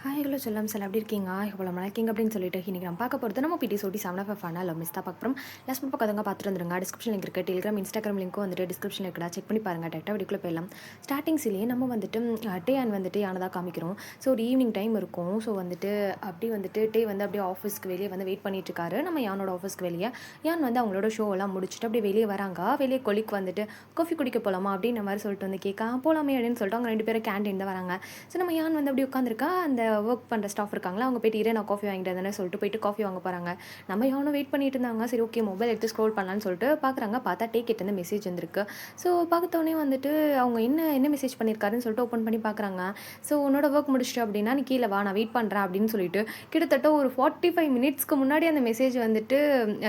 Hi hello செல்லம் sir எப்படி இருக்கீங்க இவ்வளோ நல்லா இருக்கீங்க அப்படின்னு சொல்லிட்டு இன்றைக்கி நம்ம பார்க்க போகிறது நம்ம பிடி சோட்டி 7 லவ் மிஸ் தான் பார்க்குறோம். லாஸ்ட் மந்த் பக்கத்தவங்க பார்த்துட்டு வந்துருங்க. டிஸ்கிரிப்ஷன் லிங்க் இருக்குது, டெலிகிராம் இன்ஸ்டாகிராம் லிங்க்கும் வந்துட்டு டிஸ்கிரிப்ஷன் இருக்கா, செக் பண்ணி பாருங்கள். டேரெக்டாக வீடியோக்குள்ளே போயிடலாம். ஸ்டார்டிங்ஸ்லேயே நம்ம வந்துட்டு டே அண்ட் வந்துட்டு யானதாக காமிக்கிறோம். ஸோ ஒரு ஈவினிங் டைம் இருக்கும். ஸோ வந்துட்டு அப்படி வந்துட்டு டே வந்து அப்படியே ஆஃபீஸ்க்கு வெளியே வந்து வெயிட் பண்ணிட்டு இருக்காரு. நம்ம யானோட ஆஃபீஸ்க்கு வெளியே யான் வந்து அவங்களோட ஷோ எல்லாம் முடிச்சுட்டு அப்படியே வெளியே வராங்க. வெளியே கொலிக்கு வந்துட்டு காஃபி குடிக்க போகலாமா அப்படின்ற மாதிரி சொல்லிட்டு வந்து கேட்க போகலாமே அப்படின்னு சொல்லிட்டு அவங்க 2 பேரும் கேண்டீன் தான் வராங்க. ஸோ நம்ம யான் வந்து அப்படி உட்காந்துருக்கா. அந்த ஒர்க் பண்ணுற ஸ்டாஃப் இருக்காங்களா, அவங்க போயிட்டு நான் காஃபி வாங்கிட்டு வந்தேன்னு சொல்லிட்டு போயிட்டு காஃபி வாங்க போகிறாங்க. நம்ம யானும் வெயிட் பண்ணிட்டு இருந்தாங்க. சரி ஓகே மொபைல் எடுத்து ஸ்க்ரோல் பண்ணலான்னு சொல்லிட்டு பார்க்குறாங்க. பார்த்தா டேக் இருந்து மெசேஜ் வந்திருக்கு. ஸோ பார்த்தோன்னே வந்துட்டு அவங்க என்ன மெசேஜ் பண்ணியிருக்காருன்னு சொல்லிட்டு ஓப்பன் பண்ணி பார்க்குறாங்க. ஸோ உன்னோட ஒர்க் முடிச்சிட்டு அப்படின்னா நீ கீழே வா, நான் வெயிட் பண்ணுறேன் அப்படின்னு சொல்லிட்டு கிட்டத்தட்ட ஒரு 45 மினிட்ஸ்க்கு முன்னாடி அந்த மெசேஜ் வந்துட்டு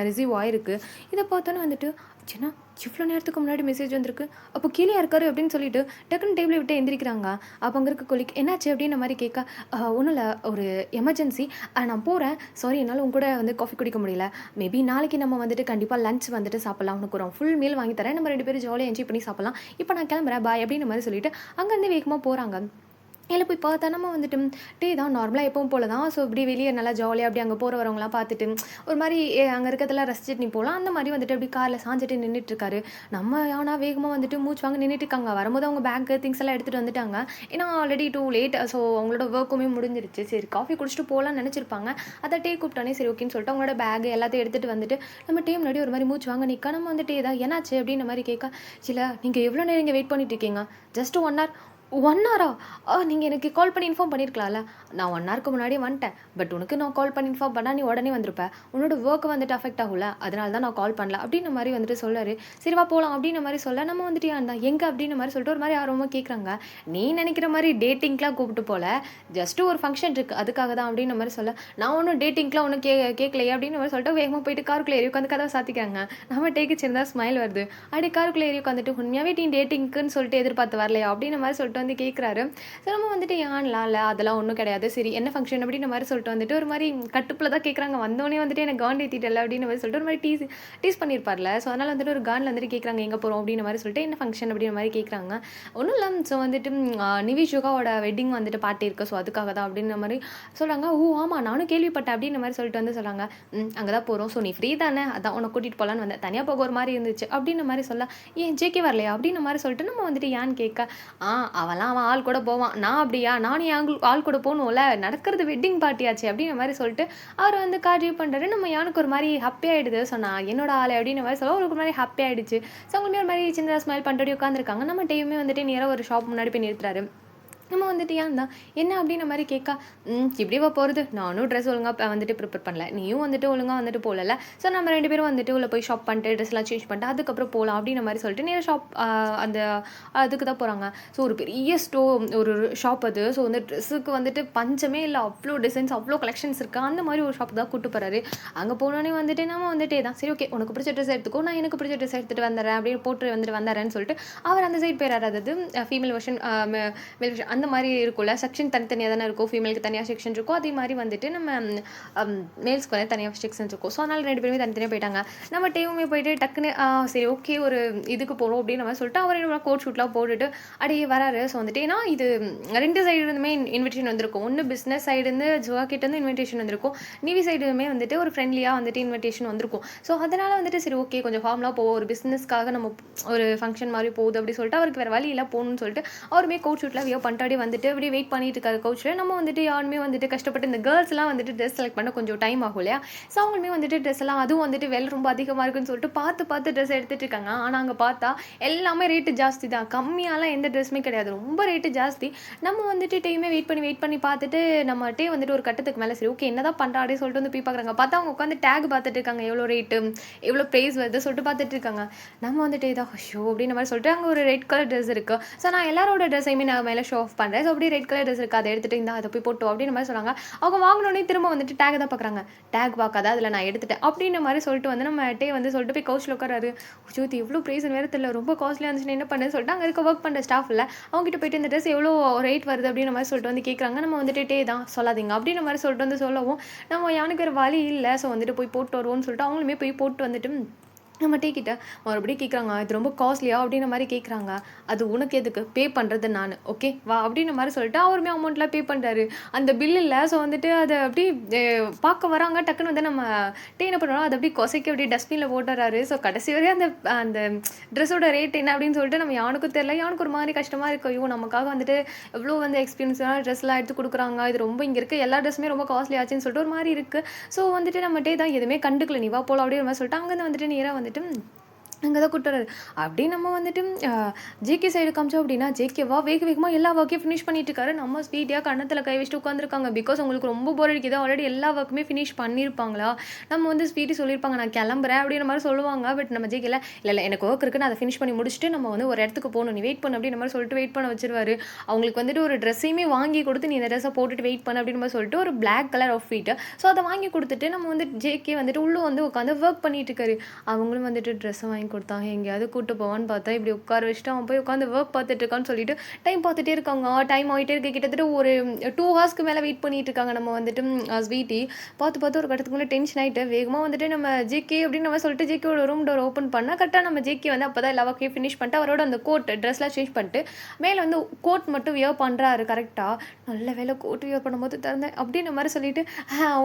ரிசீவ் ஆயிருக்கு. இதை பார்த்தோன்னே வந்துட்டு சின்ன இவ்வளோ நேரத்துக்கு முன்னாடி மெசேஜ் வந்திருக்கு, அப்போ கீழே இருக்காரு அப்படின்னு சொல்லிட்டு டக்குன்னு டேபிளை விட்டு எந்திரிக்கிறாங்க. அப்போ அங்கே இருக்க கொலிக் என்னாச்சு அப்படின்ற மாதிரி கேட்க ஒன்றும் இல்லை, ஒரு எமர்ஜென்சி, நான் போகிறேன், சாரி என்னால் உங்க கூட வந்து காஃபி குடிக்க முடியல, மேபி நாளைக்கு நம்ம வந்துட்டு கண்டிப்பாக லஞ்ச் வந்துட்டு சாப்பிட்லாம், உனக்கு ஒரு ஃபுல் மீல் வாங்கி தரேன், நம்ம 2 பேரும் ஜாலியாக என்ஜாய் பண்ணி சாப்பிட்லாம், இப்போ நான் கிளம்புறேன் பாய் அப்படின்ற மாதிரி சொல்லிட்டு அங்கேருந்து வேகமாக போகிறாங்க. இதில் போய் பார்த்தா நம்ம வந்துட்டு டே தான் நார்மலாக எப்பவும் போல தான். ஸோ இப்படி வெளியே நல்லா ஜாலியாக அப்படி அங்கே போகிற வரவங்களாம் பார்த்துட்டு ஒரு மாதிரி அங்கே இருக்கிறதெல்லாம் ரசிச்சுட்டு நீ போகலாம் அந்த மாதிரி வந்துட்டு அப்படி காரில் சாஞ்சிட்டு நின்றுட்டுருக்காரு. நம்ம ஆனால் வேகமாக வந்துட்டு மூச்சு வாங்க நின்றுட்டு இருக்காங்க. வரும்போது அவங்க பேக்கு திங்ஸ் எல்லாம் எடுத்துகிட்டு வந்துட்டாங்க. ஏன்னா ஆல்ரெடி டூ லேட். ஸோ அவங்களோட ஒர்க்குமே முடிஞ்சிருச்சு. சரி காஃபி குடிச்சிட்டு போகலான்னு நினச்சிருப்பாங்க. அதை டே கூப்பிட்டானே சரி ஓகேன்னு சொல்லிட்டு அவங்களோட பேக் எல்லாத்தையும் எடுத்துகிட்டு வந்துட்டு நம்ம டே முன்னாடி ஒரு மாதிரி மூச்சு வாங்க நிற்க நம்ம வந்துட்டு ஏதாவது என்னாச்சு அப்படின்ற மாதிரி கேட்க, இல்லை நீங்கள் எவ்வளோ நேரம் இங்கே வெயிட் பண்ணிட்டு இருக்கீங்க, ஜஸ்ட் 1 hour. 1 ஹவரா? நீங்கள் எனக்கு கால் பண்ணி இன்ஃபார்ம் பண்ணியிருக்கலாம்ல. நான் 1 ஹவருக்கு முன்னாடியே வந்துட்டேன். பட் உனக்கு நான் கால் பண்ணி இன்ஃபார்ம் பண்ணால் நீ உடனே வந்திருப்ப. உன்னோட ஒர்க்கு வந்துட்டு அஃபெக்ட் ஆகும்ல, அதனால தான் நான் கால் பண்ணல அப்படின்ற மாதிரி வந்துட்டு சொல்லாரு. சரி வா போகலாம் அப்படின்ற மாதிரி சொல்ல நம்ம வந்துட்டு ஏன்டா எங்கே அப்படின்ற மாதிரி சொல்லிட்டு ஒரு மாதிரி ஆர்வமாக கேட்குறாங்க. நீ நினைக்கிற மாதிரி டேட்டிங்க்கெலாம் கூப்பிட்டு போல, ஜஸ்ட்டு ஒரு ஃபங்க்ஷன் இருக்குது அதுக்காக தான் அப்படின்ற மாதிரி சொல்ல, நான் ஒன்றும் டேட்டிங்க்கெலாம் ஒன்றும் கேட்கலையே அப்படின்ற மாதிரி சொல்லிட்டு வேகமாக போயிட்டு காருக்குள்ளே ஏறி உட்காந்து கதவை சாத்திக்கிறாங்க. நம்ம டேக்கு சின்னதாக ஸ்மைல் வருது. அப்படியே காருக்குள்ளே ஏறி உட்காந்துட்டு உண்மையாகவே டீ டேட்டிங்க்குன்னு சொல்லிட்டு எதிர்பார்த்து வரலையா அப்படின்ற மாதிரி சொல்லிட்டு வந்து கேட்குறாரு. ஸோ நம்ம வந்துட்டு ஏன்லாம் இல்லை அதெல்லாம் ஒன்றும் கிடையாது, சரி என்ன ஃபங்க்ஷன் அப்படின்ற மாதிரி சொல்லிட்டு வந்துட்டு ஒரு மாதிரி கட்டுப்பில் தான் கேட்குறாங்க. வந்தோடனே வந்துட்டு எனக்கு காண்ட் ஏற்றிட்டல அப்படின்னு மாதிரி சொல்லிட்டு ஒரு மாதிரி டீஸ் பண்ணியிருப்பார்ல. ஸோ அதனால் வந்துட்டு ஒரு காண்டில் வந்துட்டு கேட்குறாங்க எங்கே போகிறோம் அப்படின்ற மாதிரி சொல்லிட்டு என்ன ஃபங்க்ஷன் அப்படின்ற மாதிரி கேட்குறாங்க. ஒன்றும் இல்லை, ஸோ வந்துட்டு நிவிஷ் யோகாவோட வெட்டிங் வந்துட்டு பார்ட்டி இருக்குது, ஸோ அதுக்காக தான் அப்படின்ற மாதிரி சொல்கிறாங்க. ஓ ஆமாம் நானும் கேள்விப்பட்டேன் அப்படின்ற மாதிரி சொல்லிட்டு வந்து சொல்கிறாங்க. அங்கே தான் போகிறோம், ஸோ நீ ஃப்ரீ தானே, அதான் உன்னை கூட்டிகிட்டு போகலான்னு வந்தேன், தனியாக போக ஒரு மாதிரி இருந்துச்சு அப்படின்ற மாதிரி சொல்ல, ஏன் ஜேகே வரலையா அப்படின்ற மாதிரி சொல்லிட்டு நம்ம வந்துட்டு ஏன்னு கேட்க, அவன் ஆள் கூட போவான், நான் அப்படியா, நானும் என் ஆள் கூட போகணும்ல, நடக்கிறது வெட்டிங் பார்ட்டி ஆச்சு அப்படின்ற மாதிரி சொல்லிட்டு அவர் வந்து கார்டியூ பண்ணுறாரு. நம்ம யானுக்கு ஒரு மாதிரி ஹாப்பி ஆகிடுது. ஸோ நான் என்னோட ஆள் அப்படின்ற மாதிரி சொல்ல ஒரு மாதிரி ஹாப்பி ஆகிடுச்சு. ஸோ அவங்களுமே ஒரு மாதிரி சின்னதாக ஸ்மைல் பண்ணிட்டு உட்காந்துருக்காங்க. நம்ம டேயுமே வந்துட்டு நேராக ஒரு ஷாப் முன்னாடி போய் நிறுத்துறாரு. நம்ம வந்துட்டு ஏன் தான் என்ன அப்படின்ற மாதிரி கேட்க, இப்படிவா போகிறது, நானும் ட்ரெஸ் ஒழுங்காக வந்துட்டு ப்ரிப்பேர் பண்ணல, நீயும் வந்துட்டு ஒழுங்காக வந்துட்டு போகல, ஸோ நம்ம 2 பேரும் வந்துட்டு உள்ள போய் ஷாப் பண்ணிட்டு ட்ரெஸ்லாம் சேஞ்ச் பண்ணிட்டு அதுக்கப்புறம் போகலாம் அப்படின்ற மாதிரி சொல்லிட்டு நேராக ஷாப் அந்த அதுக்கு தான் போகிறாங்க. ஸோ ஒரு பெரிய ஒரு ஷாப் அது. ஸோ வந்து ட்ரெஸ்ஸுக்கு வந்துட்டு பஞ்சமே இல்லை, அவ்வளோ டிசைன்ஸ் அவ்வளோ கலெக்ஷன்ஸ் இருக்குது. அந்த மாதிரி ஒரு ஷாப் தான் கூப்பிட்டு போகிறாரு. அங்கே போனோடனே வந்துட்டு நம்ம வந்துட்டே தான் சரி ஓகே உனக்கு பிடிச்ச ட்ரெஸ் எடுத்துக்கோ, நான் எனக்கு பிடிச்ச ட்ரெஸ் எடுத்துகிட்டு வந்துடுறேன் அப்படின்னு போட்டு வந்துட்டு வந்தாரேன்னு சொல்லிட்டு அவர் அந்த சைட் போயிடாரு. அதாவது ஃபீமேல் வெர்ஷன் மேல் வெர்ஷன் அந்த மாதிரி இருக்கும்ல, செக்ஷன் தனித்தனியாக தானே இருக்கும், ஃபீமேலுக்கு தனியாக செக்ஷன் இருக்கும், அதே மாதிரி வந்துட்டு நம்ம மேல்ஸ்க்கு வந்து தனியாக செக்ஷன் இருக்கும். ஸோ அதனால் 2 பேருமே தனித்தனியாக போயிட்டாங்க. நம்ம டேவுமே போயிட்டு டக்குன்னு சரி ஓகே ஒரு இதுக்கு போகிறோம் அப்படின்னு நம்ம சொல்லிட்டு அவர் என்ன கோட் ஷூட்லாம் போட்டுட்டு அப்படியே வராரு. ஸோ வந்துட்டு ஏன்னா இது 2 சைடு இருந்துமே இன்விடேஷன் வந்திருக்கும். ஒன்று பிஸ்னஸ் சைடுந்து ஜுவா கிட்டேருந்து இன்விடேஷன் வந்திருக்கும், நிவி சைடுமே வந்துட்டு ஒரு ஃப்ரெண்ட்லியாக வந்துட்டு இன்விடேஷன் வந்திருக்கும். ஸோ அதனால் வந்துட்டு சரி ஓகே கொஞ்சம் ஃபார்ம்லாம் போவோம், ஒரு பிஸ்னஸ்க்காக நம்ம ஒரு ஃபங்க்ஷன் மாதிரி போகுது அப்படி சொல்லிட்டு அவருக்கு வேறு வழியெல்லாம் போகணும்னு சொல்லிட்டு அவருமே கோட் ஷூட்லாம் வியோ பண்ணிட்டு வந்துட்டு அப்படியே வெயிட் பண்ணிட்டு இருக்காரு கவுச்சில். நம்ம வந்துட்டு யாருமே வந்துட்டு கஷ்டப்பட்டு இந்த கேர்ள்ஸ்லாம் வந்துட்டு ட்ரெஸ் செலக்ட் பண்ண கொஞ்சம் டைம் ஆகும் இல்லையா. ஸோ அவங்களுமே வந்துட்டு ட்ரெஸ் எல்லாம் அதுவும் வந்துட்டு விலை ரொம்ப அதிகமாக இருக்குன்னு சொல்லிட்டு பார்த்து ட்ரெஸ் எடுத்துகிட்டு இருக்காங்க. ஆனால் அங்கே பார்த்தா எல்லாமே ரேட்டு ஜாஸ்தி தான், கம்மியாலாம் எந்த ட்ரெஸ்ஸுமே கிடையாது, ரொம்ப ரேட்டு ஜாஸ்தி. நம்ம வந்துட்டு டேயுமே வெயிட் பண்ணி பார்த்துட்டு நம்ம டே வந்துட்டு ஒரு கட்டத்துக்கு மேலே சரி ஓகே என்ன தான் பண்ணுறா அப்படின்னு சொல்லிட்டு வந்து போய் பார்க்குறாங்க. பார்த்தா அவங்க உட்காந்து டேக் பார்த்துட்டு இருக்காங்க, எவ்வளோ ரேட்டு எவ்வளோ ப்ரைஸ் வருது சொல்லிட்டு பார்த்துட்டு இருக்காங்க. நம்ம வந்துட்டு இதான் ஷோ அப்படின்ற மாதிரி சொல்லிட்டு அங்கே ஒரு ரெட் கலர் ட்ரெஸ் இருக்குது. ஸோ நான் எல்லாரோட ட்ரெஸ்ஸையுமே நான் மேலே ஷோ ஆஃப் பண்ணுறேன். ஸோ அப்படியே ரெட் கலர் ட்ரெஸ் இருக்குது, அதை எடுத்துகிட்டு இருந்தால் அதை போய் போட்டோம் அப்படின்ற மாதிரி சொன்னாங்க. அவங்க வாங்கினோடனே திரும்ப வந்துட்டு டேக் தான் பார்க்குறாங்க, டேக் பார்க்காத அதில் நான் எடுத்துட்டேன் அப்படின்ற மாதிரி சொல்லிட்டு வந்து நம்ம டே வந்து சொல்லிட்டு போய் கவுச்சில் உட்காராரு. ஜோதி இவ்வளோ ப்ரைஸ்னு வேறு தெரியல, ரொம்ப காஸ்ட்லியாக இருந்துச்சுன்னு என்ன பண்ணுன்னு சொல்லிட்டு அங்கே இருக்க ஒர்க் பண்ணுற ஸ்டாஃப் இல்லை அவங்ககிட்ட போயிட்டு இந்த ட்ரெஸ் எவ்வளோ ரேட் வருது அப்படின்ற மாதிரி சொல்லிட்டு வந்து கேட்குறாங்க. நம்ம வந்துட்டு டே தான் சொல்லாதீங்க அப்படின்ற மாதிரி சொல்லிட்டு வந்து சொல்லவும் நம்ம யானுக்கு வேறு வழி இல்லை. ஸோ வந்துட்டு போய் போட்டு வருவோம்னு சொல்லிட்டு அவங்களுமே போய் போட்டு வந்துட்டு நம்ம டீ கிட்ட மறுபடியும் கேட்குறாங்க, இது ரொம்ப காஸ்ட்லியா அப்படின்ற மாரி கேட்குறாங்க. அது உனக்கு எதுக்கு? பே பண்றது நானு. ஓகே வா அப்படின்ற மாரி சொல்லிட்டு அவருமே அமௌண்ட்லாம் பே பண்றாரு. அந்த பில் இல்ல. ஸோ வந்துட்டு அத அப்படியே பார்க்க வராங்க. டக்குனு வந்து நம்ம டீ என்ன பண்ணுறோம், அத அப்படியே கொசைக்கு அப்படியே டஸ்ட்பின்ல போட்டுறாரு. ஸோ கடைசி வரையும் அந்த அந்த ட்ரெஸ்ஸோட ரேட் என்ன அப்படின்னு சொல்லிட்டு நம்ம யானுக்கும் தெரியல. யானுக்கு ஒரு மாரி கஷ்டமா இருக்கு. ஐயோ! நமக்காக வந்துட்டு எவ்வளோ வந்து எக்ஸ்பென்சிவான ட்ரெஸ்லாம் எடுத்து குடுக்குறாங்க. இது ரொம்ப இங்க இருக்க எல்லா ட்ரெஸ்ஸுமே ரொம்ப காஸ்ட்லி ஆச்சுன்னு சொல்லிட்டு ஒரு மாரி இருக்கு. ஸோ வந்துட்டு நம்ம டே தான் எதுவுமே கண்டுக்கல. நீ வா போலாம் அப்படின்ற மாரி சொல்லிட்டு அங்கருந்து வந்துட்டு நேரா வந்துட்டு அங்க தான் கூட்டு வராரு. அப்படியே நம்ம வந்துட்டு ஜேகே சைடு காமிச்சோம் அப்படின்னா, ஜேகேவா வேக வேகமா எல்லா ஒர்க்கையும் ஃபினிஷ் பண்ணிட்டு இருக்காரு. நம்ம ஸ்வீட்டியா கன்னத்துல கை வச்சுட்டு உட்காந்துருக்காங்க. பிகாஸ் உங்களுக்கு ரொம்ப போர் அடிக்குது. ஆல்ரெடி எல்லா ஒர்க்குமே ஃபினிஷ் பண்ணியிருப்பாங்களா? நம்ம வந்து ஸ்வீட்டி சொல்லியிருப்பாங்க, நான் கிளம்புறேன் அப்படின்ற மாரி சொல்லுவாங்க. பட் நம்ம ஜேகேல இல்ல எனக்கு ஒர்க் இருக்கு. நான் அத ஃபினிஷ் பண்ணி முடிச்சுட்டு நம்ம வந்து ஒரு இடத்துக்கு போணும். நீ வெயிட் பண்ணு அப்படின்ற மாரி சொல்லிட்டு வெயிட் பண்ண வச்சுருவாரு. அவங்களுக்கு வந்துட்டு ஒரு ட்ரெஸ்ஸையுமே வாங்கி குடுத்து, நீ இந்த ட்ரெஸ்ஸ போட்டுட்டு வெயிட் பண்ணு அப்படின்ற மாரி சொல்லிட்டு ஒரு பிளாக் கலர் அவுட்ஃபிட். ஸோ அத வாங்கி குடுத்துட்டு நம்ம வந்து ஜேகே வந்துட்டு உள்ள வந்து உட்காந்து ஒர்க் பண்ணிட்டு இருக்காரு. அவங்களும் வந்துட்டு ட்ரெஸ் வாங்கி குடுத்தாங்க. எங்கேயாவது கூட்டு போவான்னு பார்த்தா, இப்படி உட்கார வச்சுட்டு அவன் போய் உட்காந்து ஒர்க் பார்த்துட்டு இருக்கான்னு சொல்லிட்டு டைம் பார்த்துட்டே இருக்காங்க. டைம் ஆகிட்டே இருக்கு. கிட்டத்தட்ட ஒரு 2 ஹார்ஸ்க்கு மேலே வெயிட் பண்ணிட்டு இருக்காங்க. நம்ம வந்துட்டு ஸ்வீட்டி பார்த்து ஒரு கட்டத்துக்கு மேலே டென்ஷன் ஆகிட்டு வேகமாக வந்துட்டு நம்ம ஜேகே அப்படின்னு நம்ம சொல்லிட்டு ஜேகேவோட ரூம் டோர் ஓப்பன் பண்ணால் கரெக்டாக நம்ம ஜேகே வந்து அப்போ தான் எல்லா ஒர்க்கையும் ஃபினிஷ் பண்ணிட்டு அவரோட அந்த கோட் ட்ரெஸ்லாம் சேஞ்ச் பண்ணிட்டு மேலே வந்து கோட் மட்டும் வியர் பண்ணுறாரு கரெக்டாக. நல்ல வேலை கோட் வியர் பண்ணும்போது திறந்தேன் அப்படின்ற மாதிரி சொல்லிட்டு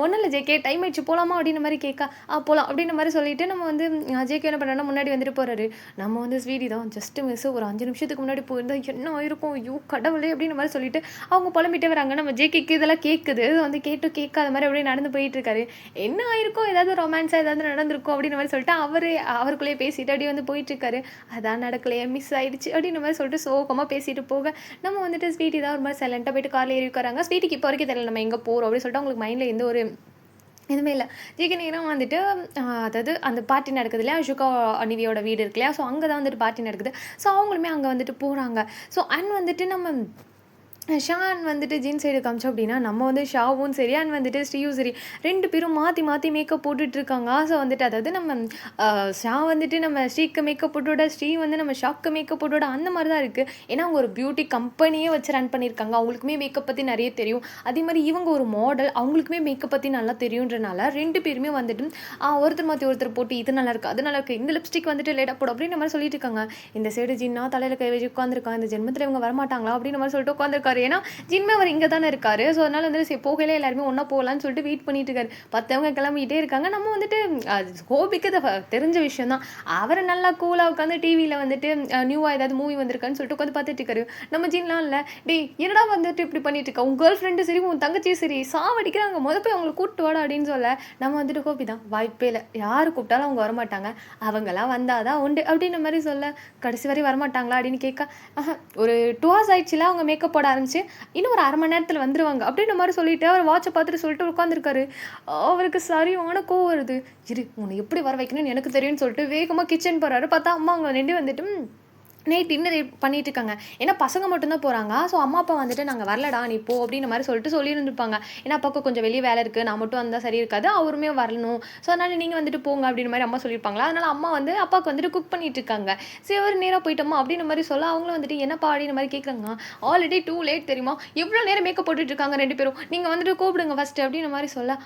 ஒன்றும் இல்லை ஜேகே டைம் ஆயிடுச்சு போகலாமா அப்படின்ற மாதிரி கேட்க போகலாம் அப்படின்ற மாதிரி சொல்லிட்டு நம்ம வந்து ஜேகே என்ன பண்ணுறோன்னா முன்னாடி வந்துட்டு போகிறாரு. நம்ம வந்து ஸ்வீட்டி தான் ஜஸ்ட் மிஸ் ஒரு 5 நிமிஷத்துக்கு முன்னாடி போயிருந்தா என்ன ஆயிருக்கும், ஐயோ கடவுளே அப்படின்ற மாதிரி சொல்லிட்டு அவங்க புலம்பிட்டே வராங்க. நம்ம ஜேகேக்கு இதெல்லாம் கேட்குது. வந்து கேட்காத மாதிரி அப்படியே நடந்து போயிட்டு இருக்காரு. என்ன ஆயிருக்கும், ஏதாவது ரொமான்ஸாக ஏதாவது நடந்திருக்கும் அப்படின்ற மாதிரி சொல்லிட்டு அவருக்குள்ளேயே பேசிட்டு அப்படியே வந்து போயிட்டு இருக்காரு. அதான் நடக்கலையே, மிஸ் ஆயிடுச்சு அப்படின்ற மாதிரி சொல்லிட்டு சோகமாக பேசிட்டு போக நம்ம வந்துட்டு ஸ்வீட்டி தான் ஒரு மாதிரி சைலண்டாக போயிட்டு காரில் ஏறி உட்காராங்க. ஸ்வீட்டிக்கு இப்போ வரைக்கும் தெரியல நம்ம எங்கே போகிறோம் அப்படின்னு சொல்லிட்டு அவங்களுக்கு மைண்டில் எந்த ஒரு எதுவுமே இல்ல. ஜேகே நேரம் வந்துட்டு அதாவது அந்த பார்ட்டி நடக்குது இல்லையா? அஷோகா அனிவியோட வீடு இருக்கு இல்லையா? ஸோ அங்க தான் வந்துட்டு பார்ட்டி நடக்குது. ஸோ அவங்களுமே அங்க வந்துட்டு போறாங்க. ஸோ வந்துட்டு நம்ம ஷான் வந்துட்டு ஜீன்ஸ் சைடு காமிச்சோம் அப்படின்னா, நம்ம வந்து ஷாவும் சரி அண்ட் வந்துட்டு ஸ்ரீயும் சரி 2 பேரும் மாற்றி மேக்கப் போட்டுட்ருக்காங்க. ஸோ வந்துட்டு அதாவது நம்ம ஷா வந்துட்டு நம்ம ஸ்ரீக்கு மேக்கப் போட்டுவிட, ஸ்ரீ வந்து நம்ம ஷாக்கு மேக்கப் போட்டுவிட அந்த மாதிரி தான் இருக்குது. ஏன்னா அவங்க ஒரு பியூட்டி கம்பெனியே வச்சு ரன் பண்ணியிருக்காங்க. அவங்களுக்குமே மேக்கப் பற்றி நிறைய தெரியும். அதே மாதிரி இவங்க ஒரு மாடல், அவங்களுக்குமே மேக்கப் பற்றி நல்லா தெரியுன்றனால 2 பேருமே வந்துட்டு ஒருத்தர் மாற்றி ஒருத்தர் போட்டு இது நல்லா இருக்குது, அது நல்லா இருக்குது, இந்த லிப்ஸ்டிக் வந்துட்டு லேட்டாக போடும் அப்படின்ற மாதிரி சொல்லிட்டு இருக்காங்க. இந்த சைடு ஜின்னா தலையில் கை வச்சு உட்காந்துருக்காங்க. இந்த ஜென்மத்தில் இவங்க வரமாட்டாங்களா அப்படின்ற மாதிரி சொல்லிட்டு உட்காந்துருக்காரு. ஏன்னா ஜின்மே அவர் இங்கே தானே இருக்காரு. ஸோ அதனால வந்து சரி போகல எல்லாருமே ஒன்றா போகலான்னு சொல்லிட்டு வெயிட் பண்ணிட்டு இருக்காரு. மற்றவங்க கிளம்பிட்டே இருக்காங்க. நம்ம வந்துட்டு ஹோபிக்கு அதை தெரிஞ்ச விஷயம் தான். அவரை நல்லா கூலாக உட்காந்து டிவியில் வந்துட்டு நியூவாக ஏதாவது மூவி வந்திருக்கான்னு சொல்லிட்டு உட்காந்து பார்த்துட்டு இருக்காரு. நம்ம ஜின்லாம் இல்லை, டே என்னடா வந்துட்டு இப்படி பண்ணிட்டு இருக்கா, உன் கேர்ள் ஃப்ரெண்டு சரி உன் தங்கச்சியும் சரி சாவடிக்கிறாங்க, போய் அவங்களை கூப்பிட்டு வாடா அப்படின்னு சொல்ல நம்ம வந்துட்டு ஹோபி தான் வாய்ப்பே இல்லை, யார் கூப்பிட்டாலும் அவங்க வரமாட்டாங்க, அவங்களாம் வந்தாதான் உண்டு அப்படின்ற மாதிரி சொல்ல கடைசி வரை வரமாட்டாங்களா அப்படின்னு கேட்க ஒரு 2 hours ஆயிடுச்சுல அவங்க மேக்கப் போட ஆரம்பிச்சு இன்னும் ஒரு 1/2 மணி நேரத்தில் வந்துருவாங்க அப்படின்ற மாதிரி சொல்லிட்டு அவர் வாட்சை பார்த்துட்டு சொல்லிட்டு உட்காந்துருக்காரு. அவருக்கு சரியான கோவம் வருது. இரு உன்னை எப்படி வர வைக்கணும்னு எனக்கு தெரியும்னு சொல்லிட்டு வேகமாக கிச்சன் போகிறாரு. பார்த்தா அம்மா அங்கே நின்று வந்துட்டு நைட் டின்னர் பண்ணிட்டு இருக்காங்க. ஏன்னா பசங்க மட்டும்தான் போகிறாங்க. ஸோ அம்மா அப்பா வந்துட்டு நாங்கள் வரலடா நீ போ அப்படின்ற மாதிரி சொல்லிட்டு சொல்லியிருந்துருப்பாங்க. ஏன்னா அப்பாவுக்கு கொஞ்சம் வெளியே வேலை இருக்குது, நான் மட்டும் வந்தால் சரி இருக்காது, அவருமே வரணும், ஸோ அதனால் நீங்கள் வந்துட்டு போங்க அப்படின்ற மாதிரி அம்மா சொல்லியிருப்பாங்களா. அதனால் அம்மா வந்து அப்பாவுக்கு வந்துட்டு குக் பண்ணிட்டு இருக்காங்க. சரி அவர் நேராக போயிட்டோமா அப்படின்ற மாதிரி சொல்ல அவங்களும் வந்துட்டு என்னப்பா அப்படின்ற மாதிரி கேட்குறாங்க. ஆல்ரெடி டூ லேட் தெரியுமா, எவ்வளோ நேரம் மேக்கப் போட்டுட்டு இருக்காங்க 2 பேரும், நீங்கள் வந்துட்டு கூப்பிடுங்க ஃபஸ்ட்டு அப்படின்ற மாதிரி சொல்ல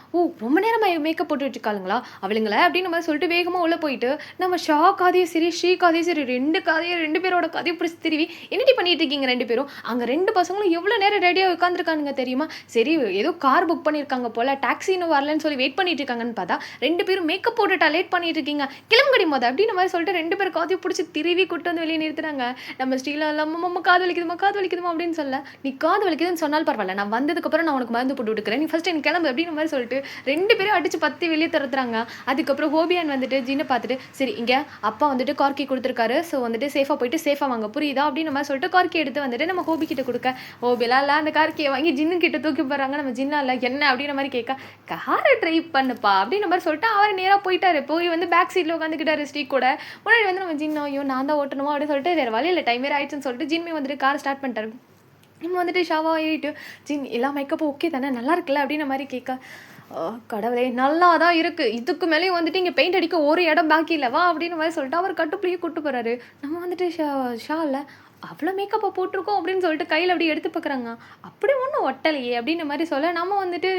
ரொம்ப நேரமாக மேக்கப் போட்டுட்டு இருக்காளுங்களா அவளுங்கள அப்படின்ற மாதிரி சொல்லிட்டு வேகமாக உள்ளே போயிட்டு நம்ம ஷா காதையும் சரி ஸ்ரீ காதையும் சரி 2 பேரோட கதையை பிடிச்சி திருவி என்னடி பண்ணிட்டு இருக்கீங்க 2 பேரும், அங்கே 2 பசங்களும் எவ்வளோ நேரம் ரெடியாக உட்காந்துருக்கானுங்க தெரியுமா, சரி ஏதோ கார் புக் பண்ணியிருக்காங்க போல, டாக்ஸி இன்னும் வரலன்னு சொல்லி வெயிட் பண்ணிட்டு இருக்காங்கன்னு பார்த்தா 2 பேரும் மேக்கப் போட்டுட்டா லேட் பண்ணிட்டு இருக்கீங்க, கிளம்புங்கடி மொதல் அப்படின்னு மாதிரி சொல்லிட்டு 2 பேரும் காதையை பிடிச்சி திருவி கூட்டு வந்து வெளியே நிறுத்துறாங்க. நம்ம ஸ்ரீலாம் இல்லாமல் காது வலிக்குதுமா அப்படின்னு சொல்ல, நீ காது வலிக்குதுன்னு சொன்னால் பரவாயில்ல, நான் வந்ததுக்கப்புறம் நான் உனக்கு மருந்து போட்டு விட்டுக்கிறேன், நீ ஃபர்ஸ்ட் எனக்கு கிளம்பு அப்படின்னு மாதிரி சொல்லிட்டு 2 பேரும் அடிச்சு பத்தி வெளியே துரத்துறாங்க. அதுக்கப்புறம் ஹோபியான் வந்துட்டு ஜின்னை பார்த்துட்டு சரி இங்கே அப்பா வந்துட்டு கார்கி கொடுத்துருக்காரு, ஸோ வந்துட்டு சேஃபாக போயிட்டு சேஃபாக வாங்க புரியுதா அப்படின்னு நம்ம சொல்லிட்டு கார்கி எடுத்து வந்துட்டு நம்ம ஹோபி கிட்ட கொடுக்க, ஹோபிலாம் இல்லை அந்த கார்கியை வாங்கி ஜின்னு கிட்ட தூக்கி போடுறாங்க. நம்ம ஜின்னா இல்லை என்ன அப்படின்ற மாதிரி கேட்க காரை ட்ரை பண்ணுப்பா அப்படின்ற மாதிரி சொல்லிட்டு அவர் நேராக போயிட்டாரு. போய் வந்து பேக் சீட்டில் உட்காந்துக்கிட்டாரு ஸ்ரீ கூட. முன்னாடி வந்து நம்ம ஜின்னா ஐயோ நான் தான் ஓட்டணுமா அப்படின்னு சொல்லிட்டு வேறு வழி இல்லை டைம் வேறு ஆயிடுச்சுன்னு சொல்லிட்டு ஜின்மே வந்துட்டு கார் ஸ்டார்ட் பண்ணிட்டாரு. நம்ம வந்துட்டு ஷாவா ஏறிட்டு ஜின் எல்லா மேக்கப்பும் ஓகே தானே நல்லா இருக்குல்ல அப்படின்ற மாதிரி கேட்க கடவுளே நல்லா தான் இருக்குது, இதுக்கு மேலேயும் வந்துட்டு இங்கே பெயிண்ட் அடிக்க ஒரு இடம் பாக்கி இல்லைவா அப்படின்னு மாதிரி சொல்லிட்டு அவர் கட்டுப்புள்ளையே கூட்டு போகிறாரு. நம்ம வந்துட்டு ஷா இல்லை அவ்வளோ மேக்கப்பை போட்டிருக்கோம் அப்படின்னு சொல்லிட்டு கையில் அப்படி எடுத்து பார்க்குறாங்க. அப்படி ஒன்றும் ஒட்டலையே அப்படின்ற மாதிரி சொல்ல, நம்ம வந்துட்டு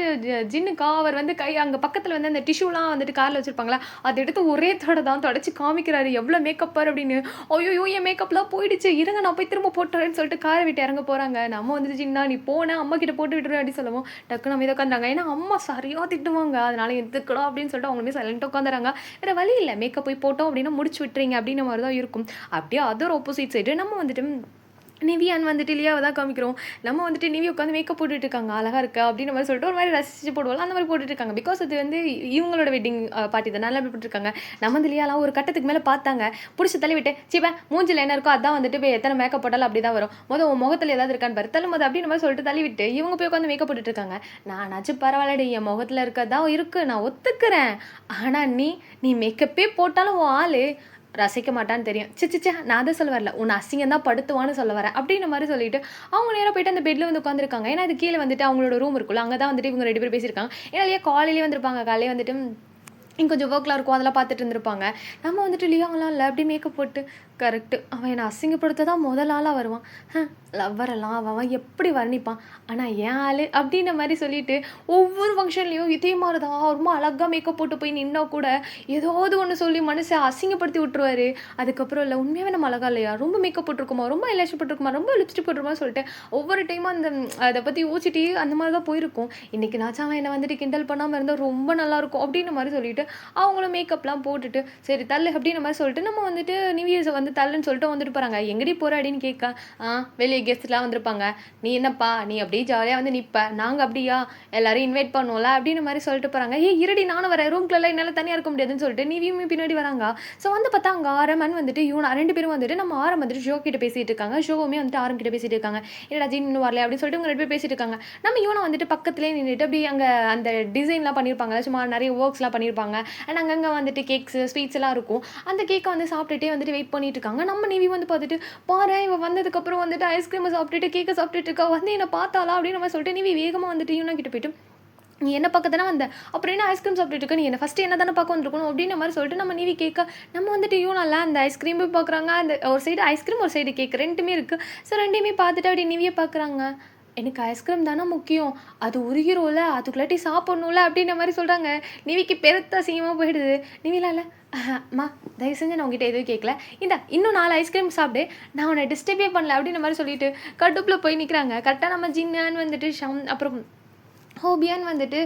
ஜின்னுக்கா அவர் வந்து கை அங்கே பக்கத்தில் வந்து அந்த டிஷ்யூலாம் வந்துட்டு காரில் வச்சுருப்பாங்களா, அதை எடுத்து ஒரே தடவை தான் தொடச்சி காமிக்கிறாரு எவ்வளோ மேக்கப்பார் அப்படின்னு. ஐயோ என் மேக்கப்லாம் போயிடுச்சு, இருங்க நான் போய் திரும்ப போட்டுறேன்னு சொல்லிட்டு காரை விட்டு இறங்க போகிறாங்க. நம்ம வந்துட்டு ஜின்னா நீ போன அம்மா கிட்ட போட்டு விட்டுரு அப்படின்னு சொல்லவும் டக்கு நம்ம இதை உட்காந்துறாங்க. ஏன்னா அம்மா சரியாக திட்டுவாங்க, அதனால எதுக்கடா அப்படின்னு சொல்லிட்டு அவங்களுமே சைலண்ட்டாக உட்காந்துறாங்க. வேறு வழி இல்லை, மேக்கப் போய் போட்டோம் அப்படின்னா முடிச்சு விட்டுறீங்க அப்படின்ற மாதிரி தான் இருக்கும். அப்படியே அதர் ஆப்போசிட் சைடு நம்ம வந்துட்டு நிவியான் வந்துட்டு லியாவை தான் காமிக்கிறோம். நம்ம வந்துட்டு நிவி உட்காந்து மேக்கப் போட்டுட்டு இருக்காங்க, அழகா இருக்கா அப்படின்ற மாதிரி சொல்லிட்டு ஒரு மாதிரி ரசிச்சு போடுவோம், அந்த மாதிரி போட்டுட்டு இருக்காங்க. பிகாஸ் அது வந்து இவங்களோட வெட்டிங் பார்ட்டி தான், நல்லா போட்டுருக்காங்க. நம்ம வந்து லியாலாம் ஒரு கட்டத்துக்கு மேலே பார்த்தாங்க, பிடிச்சி தள்ளி விட்டு சீப்பா மூஞ்சில் என்ன இருக்கோ அதான் வந்துட்டு போய் எத்தனை மேக்கப் போட்டாலும் அப்படி தான் வரும், உன் முகத்தில் ஏதாவது இருக்கான்னு பாரு தள்ளும் போது அப்படின்ற மாதிரி சொல்லிட்டு தள்ளி விட்டு இவங்க போய் உட்காந்து மேக்கப் போட்டுட்டு இருக்காங்க. நானாச்சும் பரவாயில்லடி, என் முகத்தில் இருக்கதான் இருக்குது நான் ஒத்துக்கிறேன், ஆனால் நீ மேக்கப்பே போட்டாலும் உன் ஆள் ரசிக்க மாட்டான்னு தெரியும். சிச்சிச்சா நான் தான் சொல்ல வரல, உன்னை அசிங்கம் தான் படுத்துவான்னு சொல்ல வரேன் அப்படின்ற மாதிரி சொல்லிட்டு அவங்க நேராக போயிட்டு அந்த பெட்டில் வந்து உட்காந்துருக்காங்க. ஏன்னா அது கீழே வந்துட்டு அவங்களோட ரூம் இருக்குல்ல, அங்கே தான் வந்துட்டு இவங்க 2 பேர் பேசியிருக்காங்க. ஏன்னா இல்லையா காலையிலேயே வந்திருப்பாங்க, காலையிலே வந்துட்டு கொஞ்சம் ஒர்க்லாம் இருக்கும், அதெல்லாம் பார்த்துட்டு இருந்திருப்பாங்க. நம்ம வந்துட்டு லியாங்கலாம் இல்லை அப்படி மேக்கப் போட்டு கரெக்டு அவன் என்னை அசிங்கப்படுத்த தான் முதல் ஆளாக வருவான், லவ்வரெல்லாம் அவன் எப்படி வர்ணிப்பான், ஆனால் ஏன் ஆள் அப்படின்ற மாதிரி சொல்லிட்டு ஒவ்வொரு ஃபங்க்ஷன்லேயும் இதே மாதிரி தான் ரொம்ப அழகாக மேக்கப் போட்டு போய் நின்னா கூட ஏதாவது ஒன்று சொல்லி மனசை அசிங்கப்படுத்தி விட்டுருவாரு. அதுக்கப்புறம் இல்லை உண்மையாகவே நம்ம அழகா இல்லையா, ரொம்ப மேக்கப் போட்டிருக்குமா, ரொம்ப ஐலாஷ் போட்டிருக்குமா, ரொம்ப லிப்ஸ்டிக் போட்டிருக்குமா சொல்லிட்டு ஒவ்வொரு டைமும் அந்த அதை பற்றி யோசிச்சுட்டு அந்த மாதிரி தான் போயிருக்கும். இன்றைக்கி நாச்சும் அவன் என்னை வந்துட்டு கிண்டல் பண்ணாமல் இருந்தால் ரொம்ப நல்லாயிருக்கும் அப்படின்ற மாதிரி சொல்லிட்டு அவங்களும் மேக்கப்லாம் போட்டுட்டு சரி தள்ளு அப்படின்ற மாதிரி சொல்லிட்டு நம்ம வந்துட்டு நியூ இயர்ஸை வந்து தள்ளுன்னு சொல்லிட்டு வந்துட்டு போகிறாங்க. எங்கடி போகிற அப்படின்னு கேட்க, வெளியே கெஸ்ட்லாம் வந்திருப்பாங்க, நீ என்னப்பா நீ அப்படியே ஜாலியாக வந்து நிற்ப, நாங்கள் அப்படியா எல்லாரும் இன்வைட் பண்ணுவோம்ல அப்படின்ற மாதிரி சொல்லிட்டு போகிறாங்க. இருடி நானும் வரேன், ரூம்க்குள்ளே என்னால் தனியாக இருக்க முடியாதுன்னு சொல்லிட்டு நிவியுமே பின்னாடி வராங்க. ஸோ வந்து பார்த்தா அங்கே ஆரமன் வந்துட்டு இவன் 2 பேரும் வந்துட்டு நம்ம ஆரம் வந்துட்டு ஷோ கிட்ட பேசிட்டு இருக்காங்க, ஷோவுமே வந்துட்டு ஆரம் கிட்ட பேசிட்டு இருக்காங்க. என்னடா ஜின் இன்னும் வரல அப்படின்னு சொல்லிட்டு இவங்க 2 பேர் பேசிட்டு இருக்காங்க. நம்ம இவனை வந்துட்டு பக்கத்துலேயே நின்றுட்டு அப்படி அங்கே அந்த டிசைன்லாம் பண்ணியிருப்பாங்க, சும்மா நிறைய ஒர்க்ஸ்லாம் பண்ணியிருப்பாங்க. அண்ட் அங்கங்கே வந்துட்டு கேக்ஸு ஸ்வீட்ஸ் எல்லாம் இருக்கும். அந்த கேக்கை வந்து சாப்பிட்டுட்டே வந்துட்டு வெயிட் பண்ணிட்டு இருக்காங்க. நம்ம நிவி வந்து பார்த்துட்டு பாரு இவன் வந்ததுக்கப்புறம் வந்துட்டு ஐஸ்கிரீமை சாப்பிட்டுட்டு கேக்கை சாப்பிட்டுட்டு இருக்கா, வந்து என்னை பார்த்தாலா அப்படின்னு நம்ம சொல்லிட்டு நிவி வேகமாக வந்துட்டு இவனை கிட்ட போயிட்டு நீ என்ன பார்க்க தானே வந்த, அப்புறம் என்ன ஐஸ்கிரீம் சாப்பிட்டுட்டு இருக்க, நீ என்ன ஃபஸ்ட்டு என்ன தானே பார்க்க வந்துருக்கணும் அப்படின்ற மாதிரி சொல்லிட்டு நம்ம நிவி கேட்க நம்ம வந்துட்டு யூனால அந்த ஐஸ்கிரீம் போய் பார்க்குறாங்க. அந்த ஒரு சைடு ஐஸ்கிரீம் ஒரு சைடு கேக் ரெண்டுமே இருக்குது. ஸோ ரெண்டையுமே பார்த்துட்டு அப்படி நிவியை பார்க்குறாங்க. எனக்கு ஐஸ்கிரீம் தானே முக்கியம், அது உருகிரும்ல அதுக்குள்ளாட்டி சாப்பிட்ணும்ல அப்படின்ற மாதிரி சொல்கிறாங்க. நிவிக்கு பெருத்த அசிங்கமாக போயிடுது. நிவிலால அம்மா தயவு செஞ்சு நான் உங்ககிட்ட எதுவும் கேட்கல, இன்னும் 4 ஐஸ்கிரீம் சாப்பிடு, நான் உன்னை டிஸ்டர்பே பண்ணல அப்படின்ற மாதிரி சொல்லிட்டு கடுப்பில் போய் நிற்கிறாங்க. கரெக்டாக நம்ம ஜின்னான்னு வந்துட்டு அப்புறம் ஹோபியான்னு வந்துட்டு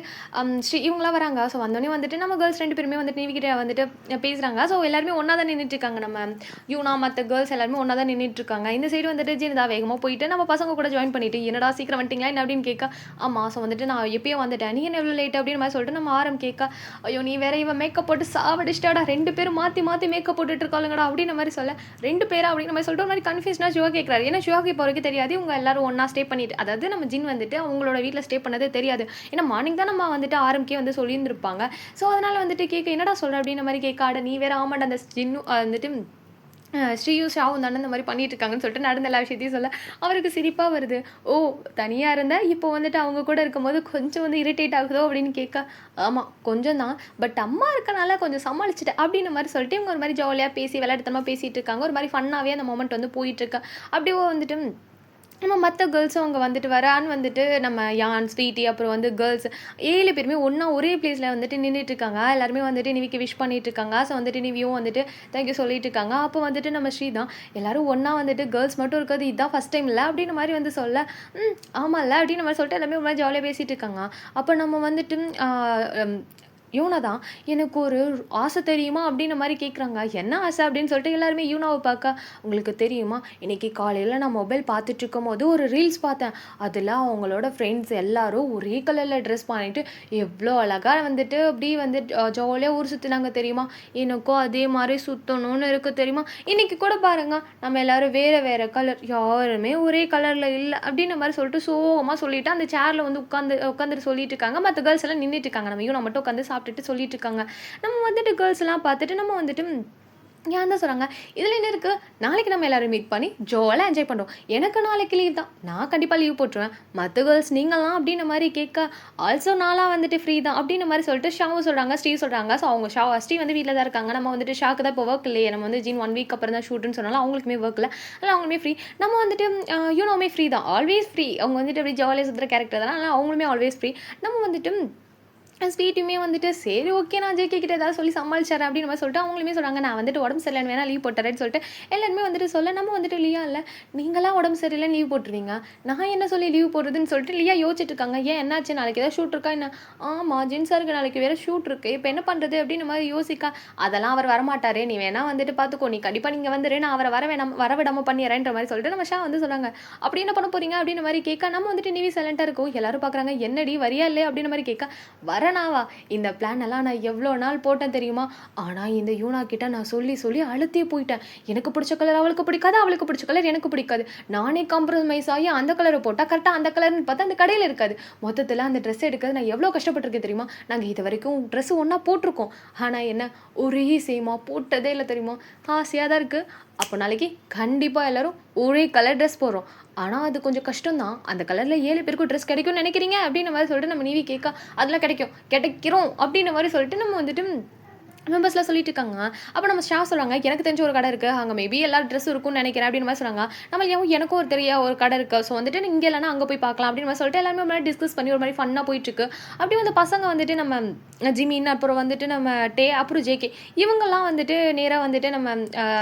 ஸ்ரீ இவங்களாம் வராங்க. ஸோ வந்தோடனே வந்துட்டு நம்ம கேர்ள்ஸ் 2 பேருமே வந்துட்டு நிவிக்கிட்ட வந்துட்டு பேசுகிறாங்க. ஸோ எல்லாருமே ஒன்றா தான் நின்றுட்டுருக்காங்க. நம்ம யூனா மற்ற கேர்ள்ஸ் எல்லாருமே ஒன்றா தான் நின்றுட்டுருக்காங்க. இந்த சைடு வந்துட்டு ஜினதா வேகமாக போயிட்டு நம்ம பசங்க கூட ஜாயின் பண்ணிவிட்டு என்னடா சீக்கிரம் வந்துட்டிங்களா என்ன அப்படின்னு கேட்க, ஆமாம் ஸோ வந்துட்டு நான் எப்பயும் வந்துட்டேன், நீ என்ன எவ்வளோ லேட் அப்படின்னு மாதிரி சொல்லிட்டு நம்ம ஆரம் கேட்க, ஐயோ நீ வேற இவன் மேக்கப் போட்டு சாவடிச்சிட்டாடா, 2 பேரும் மாற்றி மாற்றி மேக்கப் போட்டுட்ருக்காளுங்கடா அப்படின்ற மாதிரி சொல்ல, 2 பேரா அப்படின்ற மாதிரி சொல்லிட்டு ஒரு மாதிரி கன்ஃபியூஸ்னாக சிவா கேட்குறாரு. ஏன்னா சிவாக்கு இப்போ வரைக்கும் தெரியாது இவங்க எல்லாரும் ஒன்றா ஸ்டே பண்ணிட்டு, அதாவது நம்ம ஜின் வந்துட்டு அவங்களோட வீட்டில் ஸ்டே பண்ணதே தெரியாது. ஏன்னா மார்னிங் தான் நம்ம வந்துட்டு ஆரம்பிக்கே வந்து சொல்லியிருந்திருப்பாங்க. ஸோ அதனால் வந்துட்டு கேட்க என்னடா சொல்கிற அப்படின்ற மாதிரி கேட்க, ஆட நீ வேறு ஆமாண்ட அந்த ஜின்னு வந்துட்டு ஸ்ரீயும் ஷாவும் தானே இந்த மாதிரி பண்ணிட்டு இருக்காங்கன்னு சொல்லிட்டு நடந்த எல்லா விஷயத்தையும் சொல்ல அவருக்கு சிரிப்பாக வருது. ஓ தனியாக இருந்தால் இப்போ வந்துட்டு அவங்க கூட இருக்கும்போது கொஞ்சம் வந்து இரிட்டேட் ஆகுதோ அப்படின்னு கேட்க, ஆமாம் கொஞ்சம் தான், பட் அம்மா இருக்கனால கொஞ்சம் சமாளிச்சுட்டேன் அப்படின்ற மாதிரி சொல்லிட்டு இவங்க ஒரு மாதிரி ஜாலியாக பேசி விளையாட்டுத்தனமாக பேசிகிட்டு இருக்காங்க. ஒரு மாதிரி ஃபன்னாகவே அந்த மொமெண்ட் வந்து போயிட்டுருக்கா. அப்படியே வந்துட்டு நம்ம மற்ற கேர்ள்ஸும் அங்கே வந்துட்டு வரான்னு வந்துட்டு நம்ம யான் ஸ்வீட்டி அப்புறம் வந்து கேர்ள்ஸ் 7 பேருமே ஒன்றா ஒரே பிளேஸில் வந்துட்டு நின்றுட்டுருக்காங்க. எல்லாருமே வந்துட்டு நிவிக்கு விஷ் பண்ணிகிட்ருக்காங்க. ஸோ வந்துட்டு நிவியும் வந்துட்டு தேங்க்யூ சொல்லிட்டு இருக்காங்க. அப்போ வந்துட்டு நம்ம ஸ்ரீ தான் எல்லோரும் ஒன்றா வந்துட்டு கேர்ள்ஸ் மட்டும் இருக்கிறது இதுதான் ஃபஸ்ட் டைம் இல்லை அப்படின்ற மாதிரி வந்து சொல்ல, ஆமாம்ல அப்படின்னு மாதிரி சொல்லிட்டு எல்லாமே ஒரு மாதிரி ஜாலியாக பேசிகிட்டு இருக்காங்க. அப்போ நம்ம வந்துட்டு யூனா தான் எனக்கு ஒரு ஆசை தெரியுமா அப்படின்ற மாதிரி கேட்குறாங்க. என்ன ஆசை அப்படின்னு சொல்லிட்டு எல்லாருமே யூனாவை பார்க்க, உங்களுக்கு தெரியுமா இன்றைக்கி காலையில் நான் மொபைல் பார்த்துட்ருக்கும் போது ஒரு ரீல்ஸ் பார்த்தேன், அதில் அவங்களோட ஃப்ரெண்ட்ஸ் எல்லாரும் ஒரே கலரில் ட்ரெஸ் பண்ணிட்டு எவ்வளோ அழகாக வந்துட்டு அப்படி வந்து ஜாலியாக ஊர் சுற்றினாங்க தெரியுமா, எனக்கும் அதே மாதிரி சுற்றணும்னு இருக்குது தெரியுமா, இன்றைக்கி கூட பாருங்க நம்ம எல்லோரும் வேறு வேறு கலர் யாருமே ஒரே கலரில் இல்லை அப்படின்ற மாதிரி சொல்லிட்டு சோகமாக சொல்லிவிட்டு அந்த சேரில் வந்து உட்காந்துட்டு சொல்லிட்டு இருக்காங்க. மற்ற கேர்ள்ஸ் எல்லாம் நின்றுட்டு இருக்காங்க. நம்ம யூனா மட்டும் உட்காந்து சாப்பிட்டுட்டு சொல்லிட்டு இருக்காங்க. நம்ம வந்துட்டு கேர்ள்ஸ் எல்லாம் பார்த்துட்டு நம்ம வந்துட்டு ஏன் தான் சொல்கிறாங்க இதில் என்ன இருக்குது, நாளைக்கு நம்ம எல்லோரும் மீட் பண்ணி ஜோலாக என்ஜாய் பண்ணுறோம். எனக்கு நாளைக்கு லீவ் தான், நான் கண்டிப்பாக லீவ் போட்டுருவேன். மற்ற கேர்ள்ஸ் நீங்களாம் அப்படின்ற மாதிரி கேட்க, ஆல்சோ நாளாக வந்துட்டு ஃப்ரீ தான் அப்படின்ற மாதிரி சொல்லிட்டு ஷாவும் சொல்கிறாங்க, ஸ்ரீ சொல்கிறாங்க. ஸோ அவங்க ஸ்ரீ வந்து வீட்டில் தான் இருக்காங்க. நம்ம வந்துட்டு ஷாக்கு தான் இப்போ ஒர்க் இல்லையே, நம்ம வந்து ஜீன் 1 வீக் அப்புறம் தான் ஷூட்டுன்னு சொன்னாலும் அவங்களுக்குமே ஒர்க் இல்லை, அதனால் அவங்களுமே ஃப்ரீ. நம்ம வந்துட்டு யூனோமே ஃப்ரீ தான், ஆல்வேஸ் ஃப்ரீ. அவங்க வந்துட்டு அப்படி ஜாலியாக சுற்றுற கேரக்டர் தான், அதனால் அவங்களுமே ஆல்வேஸ் ஃப்ரீ. நம்ம வந்துட்டு ஸ்வீட்டுமே வந்துட்டு சரி ஓகே நான் ஜேகே கிட்ட ஏதாவது சொல்லி சமாளிச்சிடறேன் அப்படின்னு மாதிரி சொல்லிட்டு அவங்களுமே சொல்கிறாங்க, நான் வந்துட்டு உடம்பு சரியில்லைன்னு வேணா லீவ் போட்டுறேன்னு சொல்லிட்டு எல்லாருமே வந்துட்டு சொல்ல, நம்ம வந்துட்டு லியா இல்லை நீங்களாம் உடம்பு சரியில்லைன்னு லீவ் போட்டுருவீங்க, நான் என்ன சொல்லி லீவ் போடுறதுன்னு சொல்லிட்டு லியா யோசிச்சுட்டு இருக்காங்க. ஏன் என்னாச்சு, நாளைக்கு ஏதாவது ஷூட் இருக்கா என்ன? ஆமாம் ஜென்ஸாருக்கு நாளைக்கு வேறு ஷூட் இருக்குது, இப்போ என்ன பண்ணுறது அப்படின்னு மாதிரி யோசிக்கா. அதெல்லாம் அவர் வரமாட்டாரு, நீ வேணா வந்துட்டு பார்த்துக்கோ, நீ கண்டிப்பாக நீங்கள் வந்துரு, நான் அவரை வரவிடாமல் பண்ணிடுறேன்ற மாதிரி சொல்லிட்டு நம்ம ஷா வந்து சொல்கிறாங்க. அப்படி என்ன பண்ண போகிறீங்க அப்படின்னு மாதிரி கேட்க, நம்ம வந்துட்டு நிவி சைலண்டாக இருக்கும். எல்லாரும் பார்க்குறாங்க என்னடி வரியா இல்லை அப்படின்னு மாதிரி கேட்க, வரனாவா இந்த பிளான் எல்லாம் நான் எவ்வளோ நாள் போட்டேன் தெரியுமா, ஆனால் இந்த யூனா கிட்ட நான் சொல்லி சொல்லி அழுத்தே போயிட்டேன். எனக்கு பிடிச்ச கலர் அவளுக்கு பிடிக்காது, அவளுக்கு பிடிச்ச கலர் எனக்கு பிடிக்காது, நானே காம்ப்ரமைஸ் ஆகி அந்த கலரை போட்டால் கரெக்டாக அந்த கலர்னு பார்த்தா அந்த கடையில் இருக்காது. மொத்தத்தில் அந்த ட்ரெஸ் எடுக்கிறது நான் எவ்வளோ கஷ்டப்பட்டிருக்கேன் தெரியுமா, நாங்கள் இது வரைக்கும் ட்ரெஸ் ஒன்றா போட்டிருக்கோம், ஆனால் என்ன ஒரே சேமாக போட்டதே இல்லை தெரியுமா, ஆசையாக தான் இருக்குது. அப்போ நாளைக்கு கண்டிப்பாக எல்லோரும் ஒரே கலர் ட்ரெஸ் போடுறோம், ஆனால் அது கொஞ்சம் கஷ்டம் தான், அந்த கலரில் 7 பேருக்கும் ட்ரெஸ் கிடைக்கும்னு நினைக்கிறீங்க அப்படின்ற மாதிரி சொல்லிட்டு நம்ம நீவி கேட்க, அதெல்லாம் கிடைக்கிறோம் அப்படின்ற மாதிரி சொல்லிட்டு நம்ம வந்துட்டு மெம்பர்ஸ்லாம் சொல்லிட்டு இருக்காங்க. அப்போ நம்ம ஸ்டாஃப் சொல்கிறாங்க, எனக்கு தெரிஞ்ச ஒரு கடை இருக்குது, அங்கே மேபி எல்லா ட்ரெஸ் இருக்கும்னு நினைக்கிறேன் அப்படின்னு மாதிரி சொல்கிறாங்க. நம்ம எனக்கும் ஒரு கடை இருக்குது, ஸோ வந்துட்டு இங்கே இல்லைனா அங்கே போய் பார்க்கலாம் அப்படின்னு மாதிரி சொல்லிட்டு எல்லாருமே ஒரு மாதிரி டிஸ்கஸ் பண்ணி ஒரு மாதிரி ஃபன்னாக போயிட்டுருக்கு. அப்படி வந்து பசங்க வந்துட்டு நம்ம ஜிமின், அப்புறம் வந்துட்டு நம்ம அப்புறம் ஜேகே இவங்கெல்லாம் வந்துட்டு நேராக வந்துட்டு நம்ம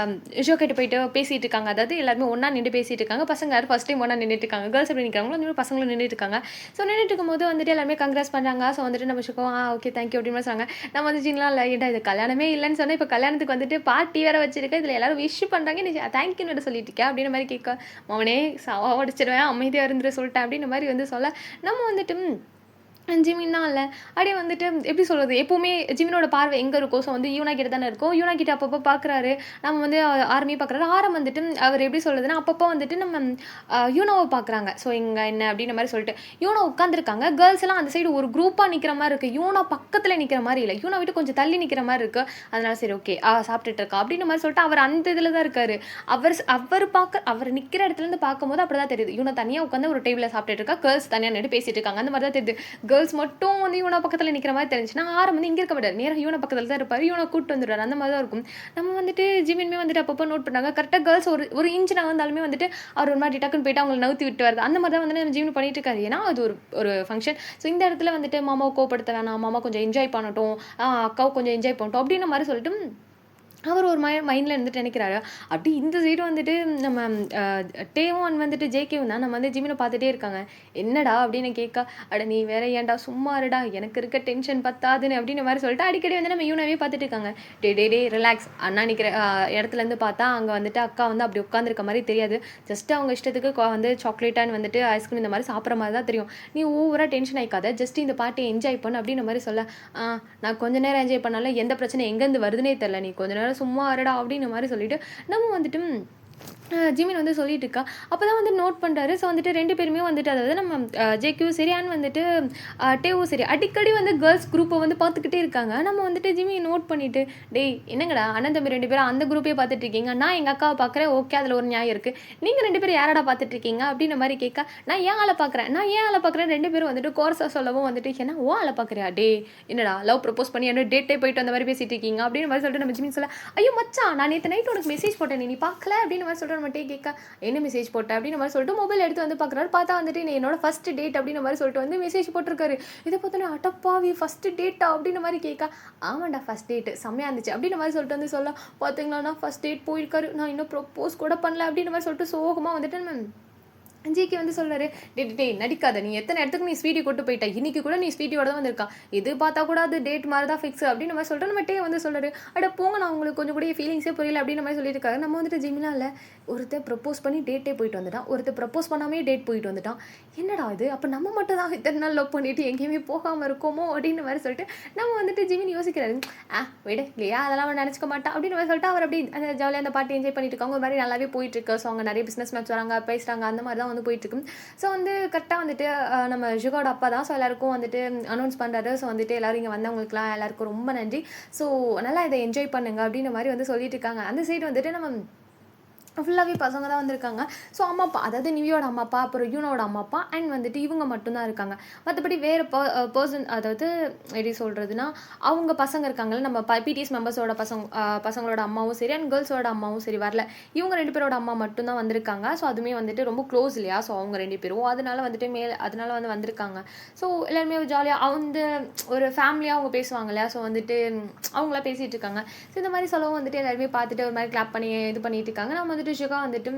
ஷோ கிட்ட போயிட்டு பேசிகிட்டு இருக்காங்க. அதாவது எல்லாருமே ஒன்றா நின்று பேசிகிட்டு இருக்காங்க. பசங்க யாரும் ஃபஸ்ட் டைம் ஒன்றா நின்றுட்டு இருக்காங்க, கேர்ள்ஸ் எப்படி நிற்கிறாங்களோ அந்த மாதிரி பசங்களும் நின்றுட்டு இருக்காங்க. ஸோ நின்றுட்டு இருக்கும்போது வந்துட்டு எல்லாருமே கங்க்ராஸ் பண்ணுறாங்க. ஸோ வந்துட்டு நம்ம ஷோக்கோ ஓகே தேங்க்யூ அப்படின்னு மாதிரி சொன்னாங்க. நம்ம வந்து ஜின்லாம் இல்லை ஏன்டா இது கல்யாணமே இல்லைன்னு சொன்னால் இப்போ கல்யாணத்துக்கு வந்துட்டு பார்ட்டி வேறு வச்சிருக்கேன், இதில் எல்லாரும் விஷ் பண்ணுறாங்க, நீ தேங்க்யூன்னு சொல்லிட்டு இருக்கேன் அப்படின்ற மாதிரி கேட்க, அவனே சாவடிச்சிடுவேன் அமைதியாக இருந்துட்டு சொல்லிட்டேன் அப்படின்ற மாதிரி வந்து சொல்ல, நம்ம வந்துட்டு ஜிமின்னா இல்லை அப்படியே வந்துட்டு எப்படி சொல்கிறது, எப்போவுமே ஜிமினோட பார்வை எங்கே இருக்கும், ஸோ வந்து யூனா கிட்ட தானே இருக்கும். யூனா கிட்ட அப்பப்போ பார்க்குறாரு, நம்ம வந்து ஆர்மி பார்க்குறாரு. ஆரம் வந்துட்டு அவர் எப்படி சொல்கிறதுன்னா அப்பப்போ வந்துட்டு நம்ம யூனாவை பார்க்குறாங்க. ஸோ இங்கே என்ன அப்படின்ற மாதிரி சொல்லிட்டு யூனா உட்காந்துருக்காங்க. கேர்ள்ஸ் எல்லாம் அந்த சைடு ஒரு குரூப்பாக நிற்கிற மாதிரி இருக்குது, யூனா பக்கத்தில் நிற்கிற மாதிரி இல்லை, யூனா விட்டு கொஞ்சம் தள்ளி நிற்கிற மாதிரி இருக்குது. அதனால சரி ஓகே சாப்பிட்டுட்டு இருக்கா அப்படின்ற மாதிரி சொல்லிட்டு அவர் அந்த இதில் தான் இருக்கார். அவர் நிற்கிற இடத்துலேருந்து பார்க்கும்போது அப்படி தான் தெரியுது, யூனா தனியாக உட்காந்து ஒரு டேபிளில் சாப்பிட்டுட்டு இருக்கா, கேர்ள்ஸ் தனியாக நின்று பேசிட்டு இருக்காங்க, அந்த மாதிரி தான் தெரியுது. கேர்ள்ஸ் மட்டும் வந்து யூனா பக்கத்தில் நிற்கிற மாதிரி தெரிஞ்சுன்னா ஆரம் வந்து இங்கே இருக்க மாட்டார், நேராக யூனா பக்கத்தில் தான் இருப்பார், யூனா கூட்டு வந்துடுவார், அந்த மாதிரி தான் இருக்கும். நம்ம வந்துட்டு ஜிமின்மே வந்துட்டு அப்பப்போ நோட் பண்ணாங்க. கரெக்டாக கேர்ள்ஸ் ஒரு இன்ச்சு நான் வந்தாலுமே வந்துட்டு அவர் ஒரு மாதிரி டக்குன்னு போயிட்டு அவங்களை நவுத்தி விட்டு வருது, அந்த மாதிரி தான் வந்து நம்ம ஜிமின் பண்ணிட்டு இருக்காரு. ஏன்னா அது ஒரு ஃபங்க்ஷன். ஸோ இந்த இடத்துல வந்துட்டு மாமாவை கோப்படுத்த வேணாம், மாமா கொஞ்சம் என்ஜாய் பண்ணட்டும், அக்காவை கொஞ்சம் என்ஜாய் பண்ணட்டும் அப்படின்ற மாதிரி சொல்லிட்டு அவர் ஒரு மைண்டில் இருந்துட்டு நினைக்கிறாரு. அப்படி இந்த சைடு வந்துட்டு நம்ம டேவான் வந்துட்டு ஜேகேவும் தான் நம்ம வந்து ஜிமினை பார்த்துட்டே இருக்காங்க. என்னடா அப்படின்னு கேட்க, அட நீ வேற ஏன்டா சும்மா இருடா, எனக்கு இருக்க டென்ஷன் பத்தாதுன்னு அப்படின்னு மாதிரி சொல்லிட்டு அடிக்கடி வந்து நம்ம யூனாவே பார்த்துட்டு இருக்காங்க. டே ரிலாக்ஸ், அண்ணா நிற்கிற இடத்துலேருந்து பார்த்தா அங்கே வந்துட்டு அக்கா வந்து அப்படி உட்காந்துருக்க மாதிரி தெரியாது, ஜஸ்ட் அவங்க இஷ்டத்துக்கு வந்து சாக்லேட்டான்னு வந்துட்டு ஐஸ்கிரீம் இந்த மாதிரி சாப்பிட்ற மாதிரி தான் தெரியும், நீ ஓவராக டென்ஷன் ஆகிக்காத, ஜஸ்ட் இந்த பார்ட்டியை என்ஜாய் பண்ணு அப்படின்ற மாதிரி சொல்ல, நான் கொஞ்ச நேரம் என்ஜாய் பண்ணாலும் எந்த பிரச்சனை எங்கேருந்து வருதுன்னே தெரில, நீ கொஞ்ச நேரம் சும்மா இருடா அப்படின்ற மாதிரி சொல்லிட்டு நம்ம வந்துட்டு ஜிமின் வந்து சொல்லிட்டு இருக்கா. அப்போ தான் வந்து நோட் பண்ணுறாரு. ஸோ வந்துட்டு 2 பேருமே வந்துட்டு அதாவது நம்ம ஜேக்யூ சரி அண்ட் வந்துட்டு டேவும் சரி அடிக்கடி வந்து கேர்ள்ஸ் குரூப்பை வந்து பார்த்துக்கிட்டே இருக்காங்க. நம்ம வந்துட்டு ஜிமி நோட் பண்ணிவிட்டு, டேய் என்னங்கடா அண்ணன் தம்பி 2 பேரும் அந்த குரூப்பே பார்த்துட்டு இருக்கீங்க, நான் எங்கள் அக்காவை பார்க்குறேன், ஓகே அதில் ஒரு நியாயம் இருக்குது, நீங்கள் 2 பேரும் யாரடா பார்த்துட்டு இருக்கீங்க அப்படின்ற மாதிரி கேட்க, நான் ஏன் ஆளை பார்க்குறேன் 2 பேரும் வந்துட்டு கோர்ஸாக சொல்லவும் வந்துட்டு ஏன்னா ஓ ஆளை பார்க்குறியா, டே என்னடா லவ் ப்ரப்போஸ் பண்ணி என்ன டேட்டே போயிட்டு அந்த மாதிரி பேசிட்டு இருக்கீங்க அப்படின்னு மாதிரி சொல்லிட்டு நம்ம ஜிமி சொல்ல, ஐயோ மச்சான் நான் நேற்று நைட் உனக்கு மெசேஜ் போட்டேன் நீ பார்க்கல அப்படின்னு மாதிரி சொல்லிட்டு நம்ம கேட்க, என்ன மெசேஜ் போட்ட அப்படின்னு மாதிரி சொல்லிட்டு மொபைல் எடுத்து வந்து பார்க்குறாரு. பார்த்தா வந்துட்டு என்னோட ஃபர்ஸ்ட் டேட் அப்படின்னு மாதிரி சொல்லிட்டு வந்து மெசேஜ் போட்டிருக்காரு. இதை பார்த்தோன்னே அட்டப்பாவி ஃபர்ஸ்ட் டேட்டா அப்படின்னு மாதிரி கேட்க, ஆமாண்டா ஃபர்ஸ்ட் டேட் செம்மையாக இருந்துச்சு அப்படின்னு மாதிரி சொல்லிட்டு வந்து சொல்ல, பார்த்தீங்களா ஃபர்ஸ்ட் டேட் போயிருக்காரு, நான் இன்னும் ப்ரப்போஸ் கூட பண்ணல அப்படின்னு மாதிரி சொல்லிட்டு சோகமாக வந்துட்டு ஜிகே வந்து சொல்கிறாரு, டே நடிக்காத, நீ எத்தனை இடத்துக்கு நீ ஸ்வீட்டி கொண்டு போயிட்டா, இன்னைக்கு கூட நீ ஸ்வீட்டியோட தான் வந்திருக்கா, இது பார்த்தா கூட அது டேட் மாதிரி தான் ஃபிக்ஸ் அப்படின்னு மாதிரி சொல்லிட்டு நம்ம டே வந்து சொல்கிறாரு. அட போங்க நான் உங்களுக்கு கொஞ்சம் கூட ஃபீலிங்ஸே புரியல அப்படின்னு மாதிரி சொல்லியிருக்காரு. நம்ம வந்துட்டு ஜிமினா இல்லை ஒருத்தர் ப்ரப்போஸ் பண்ணி டேட்டே போயிட்டு வந்துட்டான், ஒருத்தர் ப்ரப்போஸ் பண்ணாமே டேட் போயிட்டு வந்துட்டான், என்னடா இது அப்போ நம்ம மட்டும் தான் இத்தனை நாள் லவ் பண்ணிட்டு எங்கேயுமே போகாமல் இருக்கோமோ அப்படின்னு மாதிரி சொல்லிட்டு நம்ம வந்துட்டு ஜிமின் யோசிக்கிறாரு. விடு இல்லையா அதெல்லாம் அவன் நினச்சிக்க மாட்டான் அப்படின்னு மாதிரி சொல்லிட்டு அவர் அப்படி அந்த ஜாலியாக அந்த பாட்டி என்ஜாய் பண்ணிட்டு இருக்காங்க. ஒரு மாதிரி நல்லாவே போயிட்டு இருக்கு. ஸோ அவங்க நிறைய பிஸ்னஸ் மேட்ச் வராங்க பேசுகிறாங்க, அந்த மாதிரி தான் வந்து போயிட்டுருக்கு. ஸோ வந்து கரெக்டாக வந்துட்டு நம்ம ஷுகாவோட அப்பா தான். ஸோ எல்லாருக்கும் வந்துட்டு அனௌன்ஸ் பண்ணுறாரு. ஸோ வந்துட்டு எல்லாரும் இங்கே வந்தவங்களுக்குலாம் எல்லாருக்கும் ரொம்ப நன்றி. ஸோ நல்லா இதை என்ஜாய் பண்ணுங்க அப்படின்ற மாதிரி வந்து சொல்லிட்டு இருக்காங்க. அந்த சைடு வந்துட்டு நம்ம ஃபுல்லாகவே பசங்க தான் வந்திருக்காங்க. ஸோ அம்மா அப்பா, அதாவது நிவியோட அம்மா அப்பா, அப்புறம் யூனோட அம்மா அப்பா அண்ட் வந்துட்டு இவங்க மட்டும்தான் இருக்காங்க. மற்றபடி வேறு பர்சன், அதாவது எப்படி சொல்கிறதுனா அவங்க பசங்க இருக்காங்கல்ல, நம்ம பிடிஎஸ் மெம்பர்ஸோட பசங்களோட அம்மாவும் சரி அண்ட் கேர்ள்ஸோட அம்மாவும் சரி வரல. இவங்க 2 பேரோட அம்மா மட்டும்தான் வந்திருக்காங்க. ஸோ அதுவுமே வந்துட்டு ரொம்ப க்ளோஸ் இல்லையா, ஸோ அவங்க 2 பேரும் அதனால வந்துட்டு அதனால வந்து வந்திருக்காங்க. ஸோ எல்லாருமே ஜாலியாக அந்த ஒரு ஃபேமிலியாக அவங்க பேசுவாங்க இல்லையா, ஸோ வந்துட்டு அவங்களாம் பேசிகிட்டு இருக்காங்க. ஸோ இந்த மாதிரி சொல்லவும் வந்துட்டு எல்லாருமே பார்த்துட்டு ஒரு மாதிரி கிளாப் பண்ணி இது பண்ணிட்டு இருக்காங்க. நம்ம வந்துட்டு ஷுகா வந்துட்டு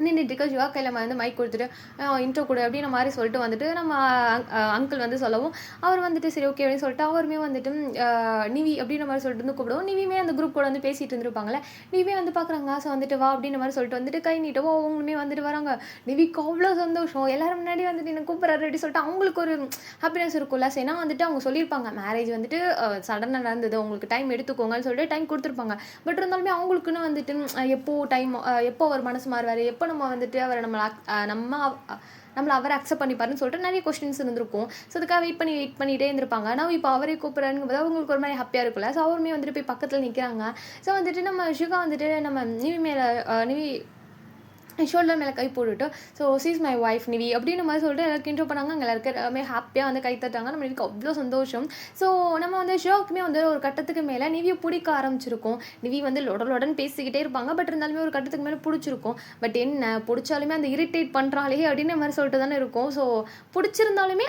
நின்றுட்டு இருக்க ஷுகா கையில் வந்து மைக் கொடுத்துட்டு இன்ட்ரோ கொடு அப்படின்ற மாதிரி சொல்லிட்டு வந்துட்டு நம்ம அங்கிள் வந்து சொல்லவும் அவர் வந்துட்டு சரி ஓகே அப்படின்னு சொல்லிட்டு அவருமே வந்துட்டு நிவி அப்படின்ற மாதிரி சொல்லிட்டு வந்து கூப்பிடுவோம். நிவியுமே அந்த குரூப் கூட வந்து பேசிகிட்டு இருந்திருப்பாங்களே, நிவியே வந்து பார்க்குறாங்க. ஸோ வந்துட்டு வா அப்படின்ற மாதிரி சொல்லிட்டு வந்துட்டு கை நீட்டவோ அவங்களுமே வந்துட்டு வராங்க. நிவிக்கு அவ்வளோ சந்தோஷம், எல்லாரும் முன்னாடி வந்துட்டு என்ன கூப்பிட்றாரு அப்படின்னு சொல்லிட்டு அவங்களுக்கு ஒரு ஹாப்பினஸ் இருக்கும்ல. ஏன்னா வந்துட்டு அவங்க சொல்லியிருப்பாங்க மேரேஜ் வந்துட்டு சடனாக நடந்தது, உங்களுக்கு டைம் எடுத்துக்கோங்கன்னு சொல்லிட்டு டைம் கொடுத்துருப்பாங்க. பட் இருந்தாலுமே அவங்களுக்குன்னு வந்துட்டு எப்போ அவர் மனசு மாறுவார், எப்போ நம்ம வந்துட்டு அவரை நம்மளை அவரை அக்செப்ட் பண்ணிப்பாருன்னு சொல்லிட்டு நிறைய கொஸ்டின்ஸ் இருந்திருக்கும். ஸோ அதுக்காக வெயிட் பண்ணிகிட்டே இருந்திருப்பாங்க. ஆனால் இப்போ அவரே கூப்பிட்றாருங்கும்போது அவங்களுக்கு ஒரு மாதிரி ஹாப்பியாக இருக்குல்ல. ஸோ அவருமே வந்துட்டு போய் பக்கத்தில் நிற்கிறாங்க. ஸோ வந்துட்டு நம்ம ஷுகா வந்துட்டு நம்ம நிவி ஷோல்டர் மேலே கை போட்டுட்டு so cheese my wife Nivi அப்படின்ற மாதிரி சொல்லிட்டு எல்லாருக்கும் இன்ட்ரோ பண்ணாங்க. அங்கே எல்லாருமே ஹாப்பியாக வந்து கை தட்டாங்க. நம்ம நிவிக்கு அவ்வளோ சந்தோஷம். ஸோ நம்ம வந்து ஷோக்குமே வந்து ஒரு கட்டத்துக்கு மேலே நிவியை பிடிக்க ஆரம்பிச்சிருக்கோம். நிவி வந்து லொடன்னு பேசிக்கிட்டே இருப்பாங்க. பட் இருந்தாலுமே ஒரு கட்டத்துக்கு மேலே பிடிச்சிருக்கும். பட் என்ன பிடிச்சாலுமே அந்த இரிட்டேட் பண்ணுறாளே அப்படின்ற மாதிரி சொல்லிட்டு தானே இருக்கும். ஸோ பிடிச்சிருந்தாலுமே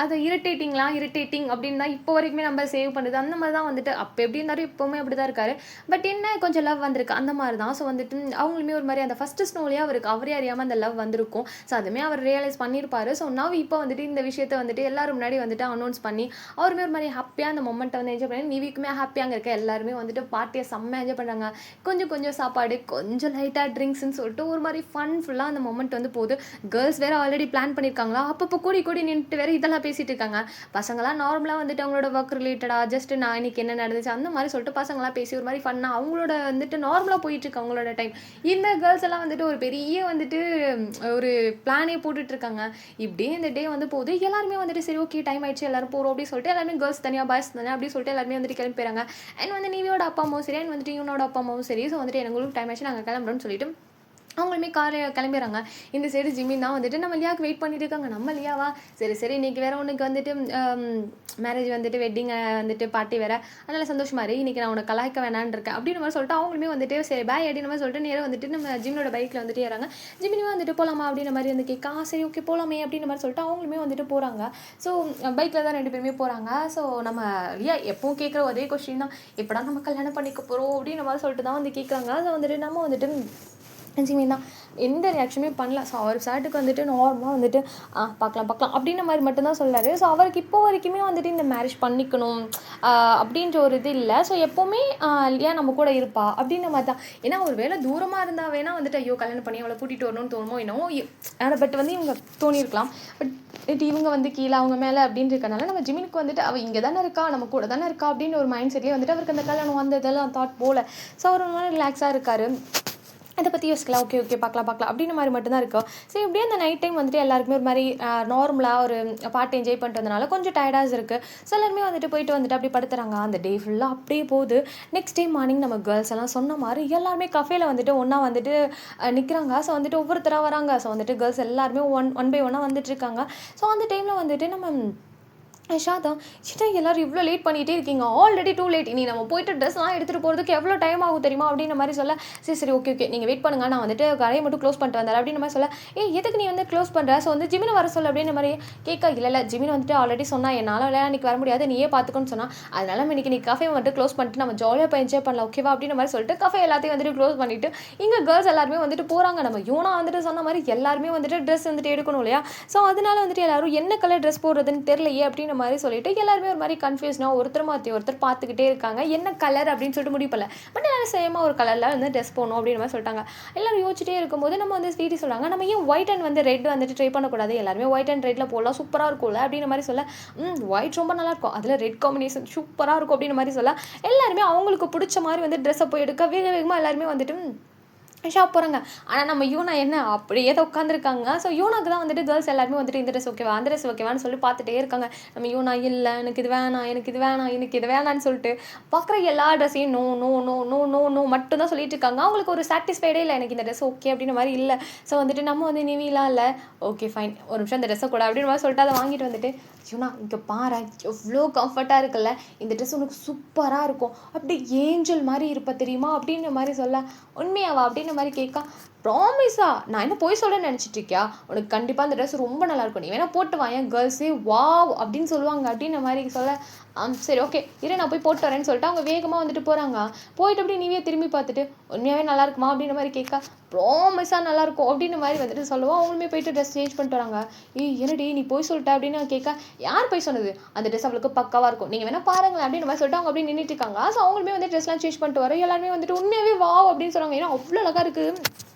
அது இரிட்டேட்டிங் அப்படின்னு தான் இப்போ வரைக்குமே நம்ம சேவ் பண்ணுது. அந்த மாதிரி தான் வந்துட்டு அப்போ எப்படி இருந்தாலும் இப்போவுமே அப்படி தான் இருக்காரு. பட் என்ன கொஞ்சம் லவ் வந்திருக்கு அந்த மாதிரி தான். ஸோ வந்துட்டு அவங்களுமே ஒரு மாதிரி அந்த ஃபஸ்ட்டு ஸ்னோலியாக அவரே அறியாமல் அந்த லவ் வந்திருக்கும். ஸோ அதுவுமே அவர் ரியலைஸ் பண்ணியிருப்பாரு. ஸோ நவ் இப்போ வந்துட்டு இந்த விஷயத்தை வந்துட்டு எல்லாரும் முன்னாடி வந்துட்டு அனௌன்ஸ் பண்ணி அவருமே ஒரு மாதிரி ஹாப்பியாக அந்த மொமெண்ட்டை வந்து என்ஜாய் பண்ணி நிவிக்குமே ஹாப்பியாக இருக்க எல்லாருமே வந்துட்டு பார்ட்டியை செம்ம என்ஜாய் பண்ணுறாங்க. கொஞ்சம் சாப்பாடு, கொஞ்சம் லைட்டாக ட்ரிங்க்ஸ்ன்னு சொல்லிட்டு ஒரு மாதிரி ஃபுல்லாக அந்த மொமெண்ட் வந்து போகுது. கேர்ள்ஸ் வேறு ஆல்ரெடி பிளான் பண்ணியிருக்காங்களா, அப்பப்போ கூடி நின்றுட்டு வேறு இதெல்லாம் பேசிகிட்டு இருக்காங்க. பசங்களாம் நார்மலாக வந்துட்டு அவங்களோட ஒர்க் ரிலேட்டடாக ஜஸ்ட் நான் இன்னைக்கு என்ன நடந்துச்சு அந்த மாதிரி சொல்லிட்டு பசங்களாம் பேசி ஒரு மாதிரி ஃபன்னாக அவங்களோட வந்துட்டு நார்மலாக போயிட்டுருக்கு அவங்களோட டைம். இந்த கேர்ள்ஸ் எல்லாம் வந்துட்டு ஒரு பெரிய வந்துட்டு ஒரு பிளானே போட்டுட்ருக்காங்க. இப்படியே இந்த டே வந்து போகுது. எல்லாருமே வந்துட்டு சரி ஓகே டைம் ஆயிடுச்சு எல்லாரும் போகிறோம் அப்படின்னு சொல்லிட்டு எல்லாருமே கேர்ள்ஸ் தனியாக பாய்ஸ் தனியாக அப்படின்னு சொல்லிட்டு எல்லாருமே வந்துட்டு கிளம்பி போயிறாங்க. அண்ட் வந்து நிவியோட அப்பா அம்மாவும் சரி அண்ட் வந்துட்டு இவனோட அப்பா அம்மாவும் சரி. ஸோ வந்துட்டு எங்களுக்கு டைம் ஆயிடுச்சு நாங்கள் கிளம்புறோம்னு சொல்லிட்டு அவங்களுமே காரில் கிளம்பிடுறாங்க. இந்த சைடு ஜிம்மி தான் வந்துட்டு நம்ம லியாவுக்கு வெயிட் பண்ணிட்டு இருக்காங்க. நம்ம லியாவா சரி இன்றைக்கி வேறு உனக்கு வந்துட்டு மேரேஜ் வந்துட்டு வெட்டிங்கை வந்துட்டு பார்ட்டி வேறு, அதனால் சந்தோஷமா இரு, இன்றைக்கி நான் உனக்கு கலாய்க்க வேணான்னு இருக்கேன் அப்படின்ற மாதிரி சொல்லிட்டு அவங்களுமே வந்துட்டு சரி பாய் அப்படின்ற மாதிரி சொல்லிட்டு நேராக வந்துட்டு நம்ம ஜிம்மியோட பைக்கில் வந்துட்டு ஏறாங்க. ஜிம்மினியும் வந்துட்டு போகலாமா அப்படின்ற மாதிரி வந்து கேட்கா சரி ஓகே போகலாமே அப்படின்ற மாதிரி சொல்லிட்டு அவங்களுமே வந்துட்டு போகிறாங்க. ஸோ பைக்கில் தான் 2 பேருமே போகிறாங்க. ஸோ நம்ம லியா எப்பவும் கேட்குற ஒரே கொஸ்டின் தான், எப்படா நம்ம கல்யாணம் பண்ணிக்க போகிறோம் அப்படின்ற மாதிரி சொல்லிட்டு தான் வந்து கேட்குறாங்க. ஸோ வந்துட்டு நம்ம வந்துட்டு ஜிம்மி தான் எந்த ரியாக்ஷனுமே பண்ணல. ஸோ அவர் சாட்டுக்கு வந்துட்டு நார்மலாக வந்துட்டு பார்க்கலாம் அப்படின்ற மாதிரி மட்டும்தான் சொல்கிறாரு. ஸோ அவருக்கு இப்போ வரைக்குமே வந்துட்டு இந்த மேரேஜ் பண்ணிக்கணும் அப்படின்ற ஒரு இது இல்லை. ஸோ எப்போவுமே இல்லையா நம்ம கூட இருப்பா அப்படின்ற மாதிரி தான். ஏன்னா ஒரு வேளை தூரமாக இருந்தால் வேணால் வந்துட்டு ஐயோ கல்யாணம் பண்ணி அவளை கூட்டிகிட்டு வரணும்னு தோணுமோ என்னவோ. பட் வந்து இவங்க தோணியிருக்கலாம். பட் இவங்க வந்து கீழே அவங்க மேலே அப்படின்னு இருக்கனால நம்ம ஜிமினுக்கு வந்துட்டு அவள் இங்கே தானே இருக்கா, நம்ம கூட தானே இருக்கா அப்படின்னு ஒரு மைண்ட் செட்லேயே வந்துட்டு அவருக்கு அந்த கல்யாணம் அந்த இதெல்லாம் தாட் போகல. ஸோ அவர் ஒரு மாதிரி ரிலாக்ஸாக இருக்கார். அதை பற்றி யோசிக்கலாம். ஓகே பார்க்கலாம் அப்படின்ற மாதிரி மட்டும்தான் இருக்கும். ஸோ இப்படியே அந்த நைட் டைம் வந்துட்டு எல்லாருக்குமே ஒரு மாதிரி நார்மலாக ஒரு பாட்டு என்ஜாய் பண்ணிட்டு வந்தனால கொஞ்சம் டயர்டாக இருக்குது. ஸோ எல்லாருமே வந்துட்டு போயிட்டு வந்துட்டு அப்படி படுத்துறாங்க. அந்த டே ஃபுல்லாக அப்படியே போகுது. நெக்ஸ்ட் டே மார்னிங் நம்ம கேர்ள்ஸ் எல்லாம் சொன்ன மாதிரி எல்லாருமே கஃபேல வந்துட்டு ஒன்றா வந்துட்டு நிற்கிறாங்க. ஸோ வந்துட்டு ஒவ்வொருத்தராக வராங்க. ஸோ வந்துட்டு கேர்ள்ஸ் எல்லாருமே ஒன் பை ஒன்னாக வந்துட்டு இருக்காங்க. ஸோ அந்த டைமில் வந்துட்டு நம்ம ஷாதா எல்லோரும் இவ்வளோ லேட் பண்ணிகிட்டே இருக்கீங்க, ஆல்ரெடி டூ லேட், இனி நம்ம போயிட்டு ட்ரெஸ்லாம் எடுத்துகிட்டு போகிறதுக்கு எவ்வளோ டைம் ஆகும் தெரியுமா அப்படின்ற மாதிரி சொல்ல சரி ஓகே நீங்கள் வெயிட் பண்ணுங்க, நான் வந்துட்டு கடையை மட்டும் க்ளோஸ் பண்ணிட்டு வந்தேன் அப்படின்ற மாதிரி சொல்ல எதுக்கு நீ வந்து க்ளோஸ் பண்ணுற, ஸோ வந்து ஜிமினை வர சொல்ல அப்படின்ற மாதிரி கேட்க இல்லை ஜிமின் வந்துட்டு ஆல்ரெடி சொன்னால் என்னால் இன்றைக்கி வர முடியாது, நீயே பார்த்துக்கோன்னு சொன்னால் அதனால இன்னைக்கு கஃபே வந்துட்டு க்ளோஸ் பண்ணிட்டு நம்ம ஜாலியாக போய் என்ஜாய் பண்ணலாம் ஓகேவா அப்படின்ற மாதிரி சொல்லிட்டு கஃபே எல்லாத்தையும் வந்துட்டு க்ளோஸ் பண்ணிவிட்டு இங்கே கேர்ள்ஸ் எல்லாருமே வந்துட்டு போகிறாங்க. நம்ம யூனா வந்துட்டு சொன்ன மாதிரி எல்லாருமே வந்துட்டு ட்ரெஸ் வந்துட்டு எடுக்கணும் இல்லையா. ஸோ அதனால வந்துட்டு எல்லாரும் என்ன கலர் ட்ரெஸ் போடுறதுன்னு தெரியலையே அப்படின்ற மாதிரி சொல்லிட்டு எல்லாருமே ஒரு மாதிரி கன்ஃபியூஸ்னாக ஒருத்தர் மாற்றி ஒருத்தர் பார்த்துக்கிட்டே இருக்காங்க. என்ன கலர் அப்படின்னு சொல்லிட்டு முடிவு பண்ணல. பட் எல்லாரும் சேமாக ஒரு கலரில் வந்து ட்ரெஸ் போடணும் அப்படின்ற மாதிரி சொல்லிட்டாங்க. எல்லாரும் யோசிச்சுட்டே இருக்கும்போது நம்ம வந்து ஸ்வீட்டி சொல்கிறாங்க நம்ம ஏன் ஒயிட் அண்ட் வந்து ரெட் வந்துட்டு ட்ரை பண்ணக்கூடாது, எல்லாருமே ஒயிட் அண்ட் ரெட்டில் போடலாம் சூப்பராக இருக்கும்ல அப்படின்ற மாதிரி சொல்ல ஒயிட் ரொம்ப நல்லாயிருக்கும், அதில் ரெட் காம்பினேஷன் சூப்பராக இருக்கும் அப்படின்ற மாதிரி சொல்ல எல்லாருமே அவங்களுக்கு பிடிச்ச மாதிரி வந்து ட்ரெஸ்ஸை போய் எடுக்க வேகமாக எல்லாருமே வந்துட்டு ஷாப் போகிறாங்க. ஆனால் நம்ம யூனா என்ன அப்படியே தான் உட்காந்துருக்காங்க. ஸோ யூனாக்கு தான் வந்துட்டு கேர்ள்ஸ் எல்லாருமே வந்துட்டு இந்த ட்ரெஸ் ஓகேவா, அந்த ட்ரெஸ் ஓகேவான்னு சொல்லி பார்த்துட்டே இருக்காங்க. நம்ம யூனா இல்லை, எனக்கு இது வேணாம், எனக்கு இது வேணாம், எனக்கு இது வேணான்னு சொல்லிட்டு பார்க்குற எல்லா ட்ரெஸ்ஸையும் no no no no no no மட்டும் தான் சொல்லிட்டு இருக்காங்க. அவங்களுக்கு ஒரு சாட்டிஸ்ஃபைடே இல்லை, எனக்கு இந்த ட்ரெஸ் ஓகே அப்படின்ற மாதிரி இல்லை. ஸோ வந்துட்டு நம்ம வந்து நிவிலாம் இல்லை, ஓகே ஃபைன் ஒரு நிமிஷம் இந்த ட்ரெஸ்ஸை கூட அப்படின்ற மாதிரி சொல்லிட்டு அதை வாங்கிட்டு வந்துட்டு, யூனா இங்கே பாரு எவ்வளோ கம்ஃபர்ட்டாக இருக்குல்ல, இந்த ட்ரெஸ் உனக்கு சூப்பராக இருக்கும், அப்படி ஏஞ்சல் மாதிரி இருப்ப தெரியுமா அப்படின்ற மாதிரி சொல்ல, உண்மையாவா அப்படின்ற மாதிரி கேட்கா, ப்ராமிஸா நான் என்ன போய் சொல்கிறேன்னு நினச்சிட்டு இருக்கியா, உனக்கு கண்டிப்பாக அந்த ட்ரெஸ் ரொம்ப நல்லாயிருக்கும், நீ வேணால் போட்டு வா, என் கேர்ள்ஸே வாவ் அப்படின்னு சொல்லுவாங்க அப்படின்ற மாதிரி சொல்ல, சரி ஓகே இரு நான் போய் போட்டு வரேன்னு சொல்லிட்டு அவங்க வேகமாக வந்துட்டு போகிறாங்க. போயிட்டு அப்படி நீவே திரும்பி பார்த்துட்டு உண்மையாகவே நல்லா இருக்குமா அப்படின்ற மாதிரி கேட்கா, ப்ராமிஸாக நல்லாயிருக்கும் அப்படின்ற மாதிரி வந்துட்டு சொல்லுவோம். அவங்களுமே போயிட்டு ட்ரெஸ் சேஞ்ச் பண்ணிட்டு வராங்க. என்னடி நீ போய் சொல்லிட்ட அப்படின்னு நான் கேட்க, யார் போய் சொன்னது, அந்த ட்ரெஸ் அவளுக்கு பக்காவாக இருக்கும், நீங்கள் வேணால் பாருங்களேன் அப்படின்ற மாதிரி சொல்லிட்டு அவங்க அப்படியே நின்றுட்டு இருக்காங்க. ஸோ அவங்களுமே வந்து ட்ரெஸ்லாம் சேஞ்ச் பண்ணிட்டு வரோம். எல்லாருமே வந்துட்டு உண்மையாகவே வாவ் அப்படின்னு சொல்கிறாங்க. ஏன்னா அவ்வளோ அழகாக இருக்குது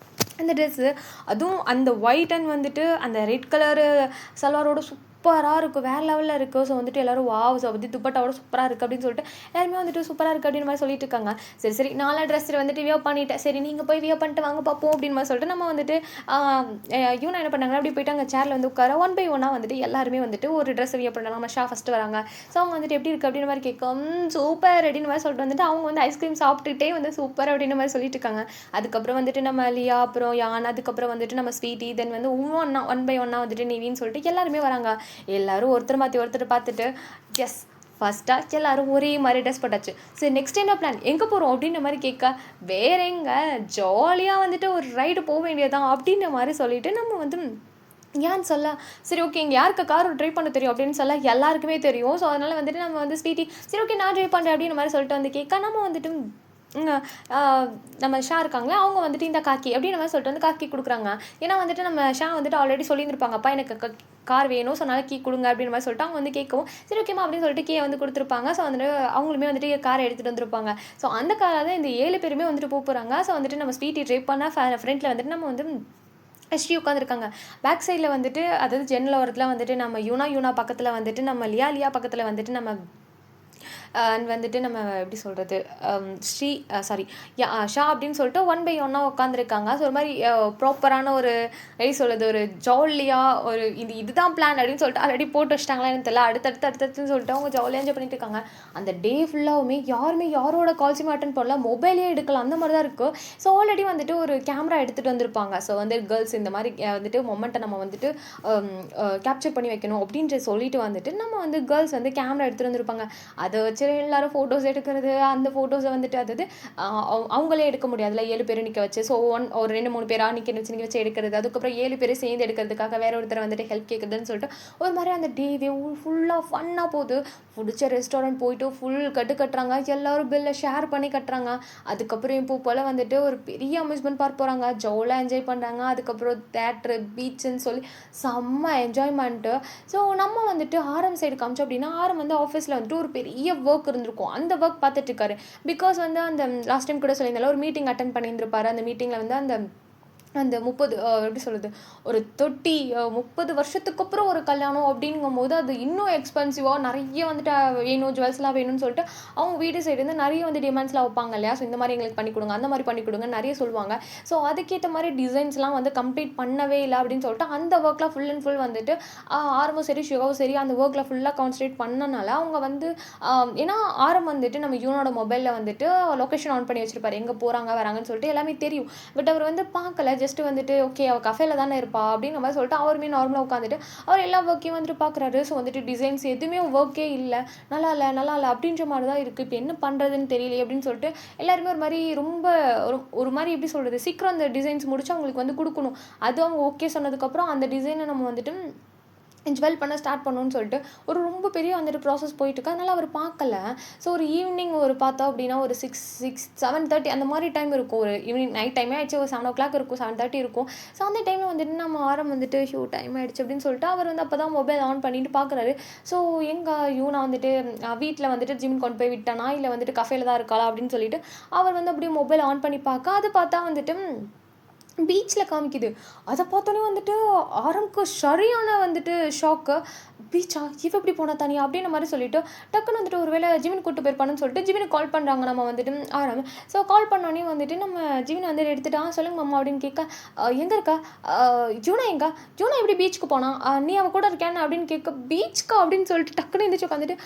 அந்த ட்ரெஸ்ஸு. அதுவும் அந்த ஒயிட் அண்ட் வந்துட்டு அந்த ரெட் கலரு சல்வாரோட சூப்பராக இருக்கும், வேறு லெவலில் இருக்குது. ஸோ வந்துட்டு எல்லோரும் வாவ், ஸோ வந்து துப்பட்டாவோட சூப்பராக இருக்குது அப்படின்னு சொல்லிட்டு எல்லாருமே வந்துட்டு சூப்பராக இருக்குது அப்படின்னு மாதிரி சொல்லிட்டு இருக்காங்க. சரி சரி நாலா ட்ரெஸ் வந்துட்டு வியோ பண்ணிட்டேன், சரி நீங்கள் போய் வியோ பண்ணிட்டு வாங்க பார்ப்போம் அப்படின்னு மாதிரி சொல்லிட்டு நம்ம வந்துட்டு யூனா என்ன பண்ணாங்க, அப்படி போயிட்டு அங்கே சேரில் வந்து உட்கார ஒன் பை ஒன்னாக வந்துட்டு எல்லாருமே வந்துட்டு ஒரு ட்ரெஸ் வியோ பண்ணுறாங்க. நம்ம ஷா ஃபஸ்ட்டு வராங்க. ஸோ அவங்க வந்துட்டு எப்படி இருக்குது அப்படின்னு மாதிரி கேட்கும், சூப்பர் அப்படின்னு மாதிரி சொல்லிட்டு வந்துட்டு அவங்க வந்து ஐஸ்கிரீம் சாப்பிட்டுட்டே வந்து சூப்பர் அப்படின்னு மாதிரி சொல்லிட்டு இருக்காங்க. அதுக்கப்புறம் வந்துட்டு நம்ம லியா, அப்புறம் யான், அதுக்கப்புறம் வந்துட்டு நம்ம ஸ்வீட்டி, தென் வந்து ஒன் பை ஒன்னாக வந்துட்டு நிவின்னு சொல்லிட்டு எல்லாருமே வராங்க. எல்லாரும் ஒருத்தர் மாற்றி ஒருத்தர் பார்த்துட்டு எஸ் ஃபஸ்ட்டாக எல்லாரும் ஒரே மாதிரி ட்ரெஸ் போட்டாச்சு. சரி நெக்ஸ்ட் என்ன பிளான், எங்கே போகிறோம் அப்படின்ற மாதிரி கேட்க, வேற எங்கே ஜாலியாக வந்துட்டு ஒரு ரைடு போக வேண்டியதான் அப்படின்ற மாதிரி சொல்லிட்டு நம்ம வந்து ஏன்னு சொல்ல, சரி ஓகே இங்கே யாருக்கு கார் ட்ரைவ் பண்ண தெரியும் அப்படின்னு சொல்ல எல்லாருக்குமே தெரியும். ஸோ அதனால் வந்துட்டு நம்ம வந்து ஸ்வீட்டி சரி ஓகே நான் ட்ரைவ் பண்ணுறேன் அப்படின்ற மாதிரி சொல்லிட்டு வந்து கேட்க, நம்ம வந்துட்டு நம்ம ஷா இருக்காங்களே அவங்க வந்துட்டு இந்த காக்கி அப்படின்னு மாதிரி சொல்லிட்டு வந்து காக்கி கொடுக்குறாங்க. ஏன்னா வந்துட்டு நம்ம ஷா வந்துட்டு ஆல்ரெடி சொல்லியிருந்திருப்பாங்க, அப்பா எனக்கு கார் வேணும், ஸோ அதனால் கீ கொடுங்க அப்படின்னு மாதிரி சொல்லிட்டு அவங்க வந்து கேட்கவும் சரி ஓகேமா அப்படின்னு சொல்லிட்டு கீயை வந்து கொடுத்துருப்பாங்க. ஸோ வந்துட்டு அவங்களுமே வந்துட்டு காரை எடுத்துகிட்டு வந்திருப்பாங்க. ஸோ அந்த காரை தான் இந்த 7 பேருமே வந்துட்டு போகிறாங்க. ஸோ வந்துட்டு நம்ம ஸ்வீட்டி ட்ரைவ் பண்ணால் ஃப்ரண்ட்டில் வந்துட்டு நம்ம வந்து எஸ்டி உட்காந்துருக்காங்க. பேக் சைடில் வந்துட்டு அதாவது ஜன்னல் ஓரத்தில் வந்துட்டு நம்ம யூனா பக்கத்தில் வந்துட்டு நம்ம லியா பக்கத்தில் வந்துட்டு நம்ம அண்ட் வந்துட்டு நம்ம எப்படி சொல்கிறது ஷா அப்படின்னு சொல்லிட்டு ஒன் பை ஒன்னாக உட்காந்துருக்காங்க. ஸோ ஒரு மாதிரி ப்ராப்பரான ஒரு எப்படி சொல்கிறது ஒரு ஜாலியாக ஒரு இதுதான் பிளான் அப்படின்னு சொல்லிட்டு ஆல்ரெடி போட்டு வச்சிட்டாங்களா எனக்கு தெரியல. அடுத்தடுத்துன்னு சொல்லிட்டு அவங்க ஜாலியாக என்ஜாய் பண்ணிட்டு இருக்காங்க. அந்த டே ஃபுல்லாகவுமே யாருமே யாரோட கால்ஸுமே அட்டன் பண்ணல, மொபைலே எடுக்கலாம் அந்த மாதிரி தான் இருக்குது. ஸோ ஆல்ரெடி வந்துட்டு ஒரு கேமரா எடுத்துகிட்டு வந்திருப்பாங்க. ஸோ வந்து கேர்ள்ஸ் இந்த மாதிரி வந்துட்டு மொமெண்ட்டை நம்ம வந்துட்டு கேப்சர் பண்ணி வைக்கணும் அப்படின்ற சொல்லிட்டு வந்துட்டு நம்ம வந்து கேர்ள்ஸ் வந்து கேமரா எடுத்துகிட்டு வந்திருப்பாங்க. அதை வச்சு எல்லாரும் ஃபோட்டோஸ் எடுக்கிறது, அந்த ஃபோட்டோஸை வந்துட்டு அதாவது அவங்களே எடுக்க முடியாதுல 7 பேர் நிற்க வச்சு. ஸோ ஒரு 2-3 பேராக நிற்க வச்சு எடுக்கிறது, அதுக்கப்புறம் 7 பேர் சேர்ந்து எடுக்கிறதுக்காக வேற ஒருத்தரை வந்துட்டு ஹெல்ப் கேட்குறதுன்னு சொல்லிட்டு ஒரு மாதிரி அந்த டேவே ஃபுல்லாக ஃபன்னாக போகுது. பிடிச்ச ரெஸ்டாரண்ட் போயிட்டு ஃபுல் கட்டுறாங்க, எல்லோரும் பில்லை ஷேர் பண்ணி கட்டுறாங்க. அதுக்கப்புறம் இப்போ போல் வந்துட்டு ஒரு பெரிய அம்யூஸ்மெண்ட் பார்க் போகிறாங்க, ஜாலியாக என்ஜாய் பண்ணுறாங்க. அதுக்கப்புறம் தேட்ரு பீச்சுன்னு சொல்லி செம்ம என்ஜாய்மெண்ட்டு. ஸோ நம்ம வந்துட்டு ஆரம் சைடு காமிச்சோம் அப்படின்னா ஆரம் வந்து ஆஃபீஸில் வந்துட்டு ஒரு பெரிய ஒர்க் இருந்திருக்கும், அந்த ஒர்க் பார்த்துட்டு இருக்காரு. பிகாஸ் வந்து அந்த லாஸ்ட் டைம் கூட சொல்லியிருந்தாலும் ஒரு மீட்டிங் அட்டன் பண்ணியிருந்திருப்பாரு. அந்த மீட்டிங்கில் வந்து அந்த 30 எப்படி சொல்கிறது ஒரு 30 வருஷத்துக்கு அப்புறம் ஒரு கல்யாணம் அப்படிங்கும்போது அது இன்னும் எக்ஸ்பென்சிவாக நிறைய வந்துட்டு வேணும், ஜுவல்ஸ்லாம் வேணும்னு சொல்லிட்டு அவங்க வீடு சைடு வந்து நிறைய வந்து டிமாண்ட்ஸ்லாம் வைப்பாங்க இல்லையா. ஸோ இந்த மாதிரி எங்களுக்கு பண்ணி கொடுங்க, அந்த மாதிரி பண்ணி கொடுங்க நிறைய சொல்லுவாங்க. ஸோ அதுக்கேற்ற மாதிரி டிசைன்ஸ்லாம் வந்து கம்ப்ளீட் பண்ணவே இல்லை அப்படின்னு சொல்லிட்டு அந்த ஒர்க்கில் ஃபுல் அண்ட் ஃபுல் வந்துட்டு ஆரம்பம் சரி ஷிவாவும் சரி அந்த ஒர்க்கில் ஃபுல்லாக கான்சன்ட்ரேட் பண்ணனால அவங்க வந்து ஏன்னா ஆரம் வந்துட்டு நம்ம யூனோட மொபைலில் வந்துட்டு லொக்கேஷன் ஆன் பண்ணி வச்சிருப்பாரு, எங்கே போகிறாங்க வராங்கன்னு சொல்லிட்டு எல்லாமே தெரியும். பட் அவர் வந்து பார்க்கல, ஜஸ்ட் வந்துட்டு ஓகே அவள் கஃபேல தானே இருப்பா அப்படிங்கிற மாதிரி சொல்லிட்டு அவருமே நார்மலாக உட்காந்துட்டு அவர் எல்லா ஒர்க்கையும் வந்துட்டு பார்க்குறாரு. ஸோ வந்துட்டு டிசைன்ஸ் எதுவுமே ஒர்க்கே இல்லை, நல்லா இல்லை அப்படின்ற மாதிரி தான் இருக்குது. இப்போ என்ன பண்ணுறதுன்னு தெரியல அப்படின்னு சொல்லிட்டு எல்லாருமே ஒரு மாதிரி ரொம்ப ஒரு மாதிரி எப்படி சொல்கிறது சீக்கிரம் அந்த டிசைன்ஸ் முடிச்சு அவங்களுக்கு வந்து கொடுக்கணும். அது அவங்க ஓகே சொன்னதுக்கப்புறம் அந்த டிசைனை நம்ம வந்துட்டு ஜுவல் பண்ண ஸ்டார்ட் பண்ணணும்னு சொல்லிட்டு ஒரு ரொம்ப பெரிய வந்துட்டு ப்ராசஸ் போயிட்டுருக்கு. அதனால் அவர் பார்க்கல. ஸோ ஒரு ஈவினிங் ஒரு பார்த்தோம் அப்படின்னா ஒரு 7:30 அந்த மாதிரி டைம் இருக்கும். ஒரு ஈவினிங் நைட் டைமே ஆயிடுச்சு, ஒரு 7 o'clock இருக்கும், 7:30 இருக்கும். ஸோ அந்த டைமில் வந்துட்டு நம்ம ஆரம் வந்துட்டு டைம் ஆகிடுச்சு அப்படின்னு சொல்லிட்டு அவர் வந்து அப்போ தான் மொபைல் ஆன் பண்ணிட்டு பார்க்குறாரு. ஸோ எங்கள் யூனா வந்துட்டு வீட்டில் வந்துட்டு ஜிம் கொண்டு போய் விட்டானா இல்லை வந்துட்டு கஃபேல தான் இருக்காளா அப்படின்னு சொல்லிட்டு அவர் வந்து அப்படியே மொபைல் ஆன் பண்ணி பார்க்க அது பார்த்தா வந்துட்டு பீச்சில் காமிக்குது. அதை பார்த்தோன்னே வந்துட்டு ஆரம்க்கு சரியான வந்துட்டு ஷாக்கு. பீச்சா? இவ எப்படி போனா தனியா? அப்படின்ற மாரி சொல்லிட்டு, டக்குன்னு வந்துட்டு ஒரு வேளை ஜிமின் கூட்டு போயிருப்பான்னு சொல்லிட்டு ஜிமினுக்கு கால் பண்றாங்க நம்ம வந்துட்டு ஆரம். ஸோ கால் பண்ணோனே வந்துட்டு நம்ம ஜிமின் வந்து எடுத்துட்டு, சொல்லுங்க மாமா அப்படின்னு கேட்க, எங்க இருக்கா? அ ஜூனா எங்க? ஜூனா எப்படி பீச்சுக்கு போனா? நீ அவ கூட இருக்கியான்னு அப்படின்னு கேட்க, பீச்சுக்கா? அப்படின்னு சொல்லிட்டு டக்குன்னு எந்திரிச்சு உட்காந்துட்டு,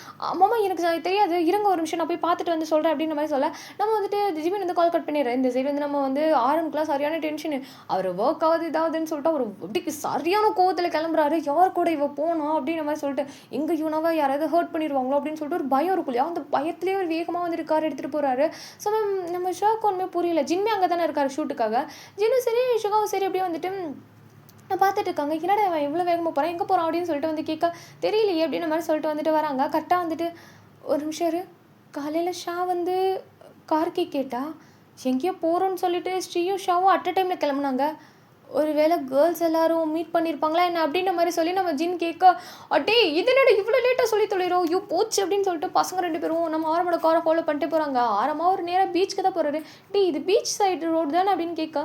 மாமா எனக்கு தெரியாது. இருங்க ஒரு நிமிஷம் நான் போய் பார்த்துட்டு வந்து சொல்றேன் அப்படின்ற மாரி சொல்ல, நம்ம வந்துட்டு ஜிமின் வந்து கால் கட் பண்ணிடுறேன். இந்த சைடு வந்து நம்ம வந்து ஆரம்க்குலாம் சரியான டென்ஷனு. அவர் ஒர்க் ஆகுது இதாகுதுன்னு சொல்லிட்டு அவர் அப்படிக்கு சரியான கோவத்தில் கிளம்புறாரு. யார் கூட இவ போனா அப்படின்ற மாதிரி சொல்லிட்டு, எங்க யூனாவா யாராவது ஹர்ட் பண்ணிடுவாங்களோ அப்படின்னு சொல்லிட்டு ஒரு பயம் இருக்கும் இல்லையா, அந்த பயத்திலேயே ஒரு வேகமாக வந்துட்டு கார் எடுத்துகிட்டு போகிறாரு. ஸோ நம்ம ஷாக்கு ஒன்றுமே புரியல. ஜின்மே அங்கே தானே இருக்காரு ஷூட்டுக்காக. ஜின்னும் சரி ஷுகாவும் சரி அப்படியே வந்துட்டு பார்த்துட்டு இருக்காங்க. என்னடா அவன் இவ்வளோ வேகமாக போகிறான், எங்கே போகிறான் அப்படின்னு சொல்லிட்டு வந்து கேட்க, தெரியலையே அப்படின்ற மாதிரி சொல்லிட்டு வந்துட்டு வராங்க. கரெக்டாக வந்துட்டு ஒரு நிமிஷம் இரு. காலையில் ஷா வந்து கார்கி கேட்டா எங்கேயோ போகிறோன்னு சொல்லிட்டு ஸ்ரீயும் ஷாவும் அட் அ டைமில் கிளம்புனாங்க. ஒரு வேளை கேர்ள்ஸ் எல்லாரும் மீட் பண்ணியிருப்பாங்களா என்ன அப்படின்ற மாதிரி சொல்லி நம்ம ஜின் கேட்க, அட்டே இது என்னடா இவ்வளோ லேட்டாக சொல்லி தொலைறோம், ஐயோ போச்சு அப்படின்னு சொல்லிட்டு பசங்க 2 பேரும் நம்ம ஆரமோட காரை ஃபாலோ பண்ணிட்டு போகிறாங்க. ஆரமாக ஒரு நேராக பீச்சுக்கு தான் போகிறாரு. இது பீச் சைடு ரோடு தானே அப்படின்னு கேட்க,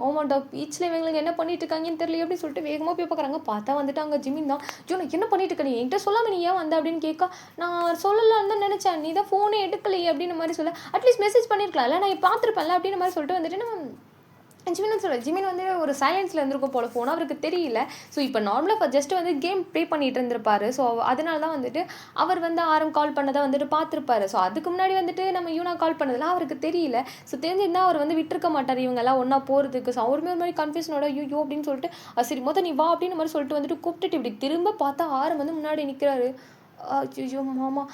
ஆமாண்டா பீச்சில் இவங்களுக்கு என்ன பண்ணிட்டு இருக்காங்கன்னு தெரியல அப்படின்னு சொல்லிட்டு வேகமாக போய் பார்க்குறாங்க. பார்த்தா வந்துட்டு அங்கே ஜிமின் தான். ஜூன் என்ன பண்ணிட்டு இருக்க, நீ என்கிட்ட சொல்லாமல் நீ ஏன் வந்த அப்படின்னு கேட்க, நான் சொல்லலான்னு தான் நினச்சேன், நீ தான் ஃபோனே எடுக்கலையே அப்படின்ற மாதிரி சொல்ல, அட்லீஸ்ட் மெசேஜ் பண்ணியிருக்கலாம்ல, நான் பார்த்துருப்பேன்ல அப்படின்ற மாதிரி சொல்லிட்டு வந்துட்டு நம்ம ஜிமின் சொல்ல, ஜிமின் வந்து ஒரு சைலன்ஸில் இருந்திருக்கும் போல, ஃபோன் அவருக்கு தெரியல. ஸோ இப்போ நார்மலாக ஜஸ்ட் வந்து கேம் ப்ளே பண்ணிட்டு இருந்திருப்பாரு. ஸோ அதனால தான் வந்துட்டு அவர் வந்து ஆரம் கால் பண்ணதை வந்துட்டு பார்த்துருப்பாரு. ஸோ அதுக்கு முன்னாடி வந்துட்டு நம்ம யூனா கால் பண்ணதெல்லாம் அவருக்கு தெரியல. ஸோ தெரிஞ்சிருந்தால் அவர் வந்து விட்டுருக்க மாட்டார் இவங்கெல்லாம் ஒன்றா போகிறதுக்கு. ஸோ அவருமே ஒரு மாதிரி கன்ஃபியூஷனோட ஐயோ அப்படின்னு சொல்லிட்டு, சரி மொத்தம் நீ வா அப்படின்னு மாதிரி சொல்லிட்டு வந்துட்டு கூப்பிட்டுட்டு இப்படி திரும்ப பார்த்தா ஆரம் வந்து முன்னாடி நிற்கிறாரு. ஐயோ மாமா,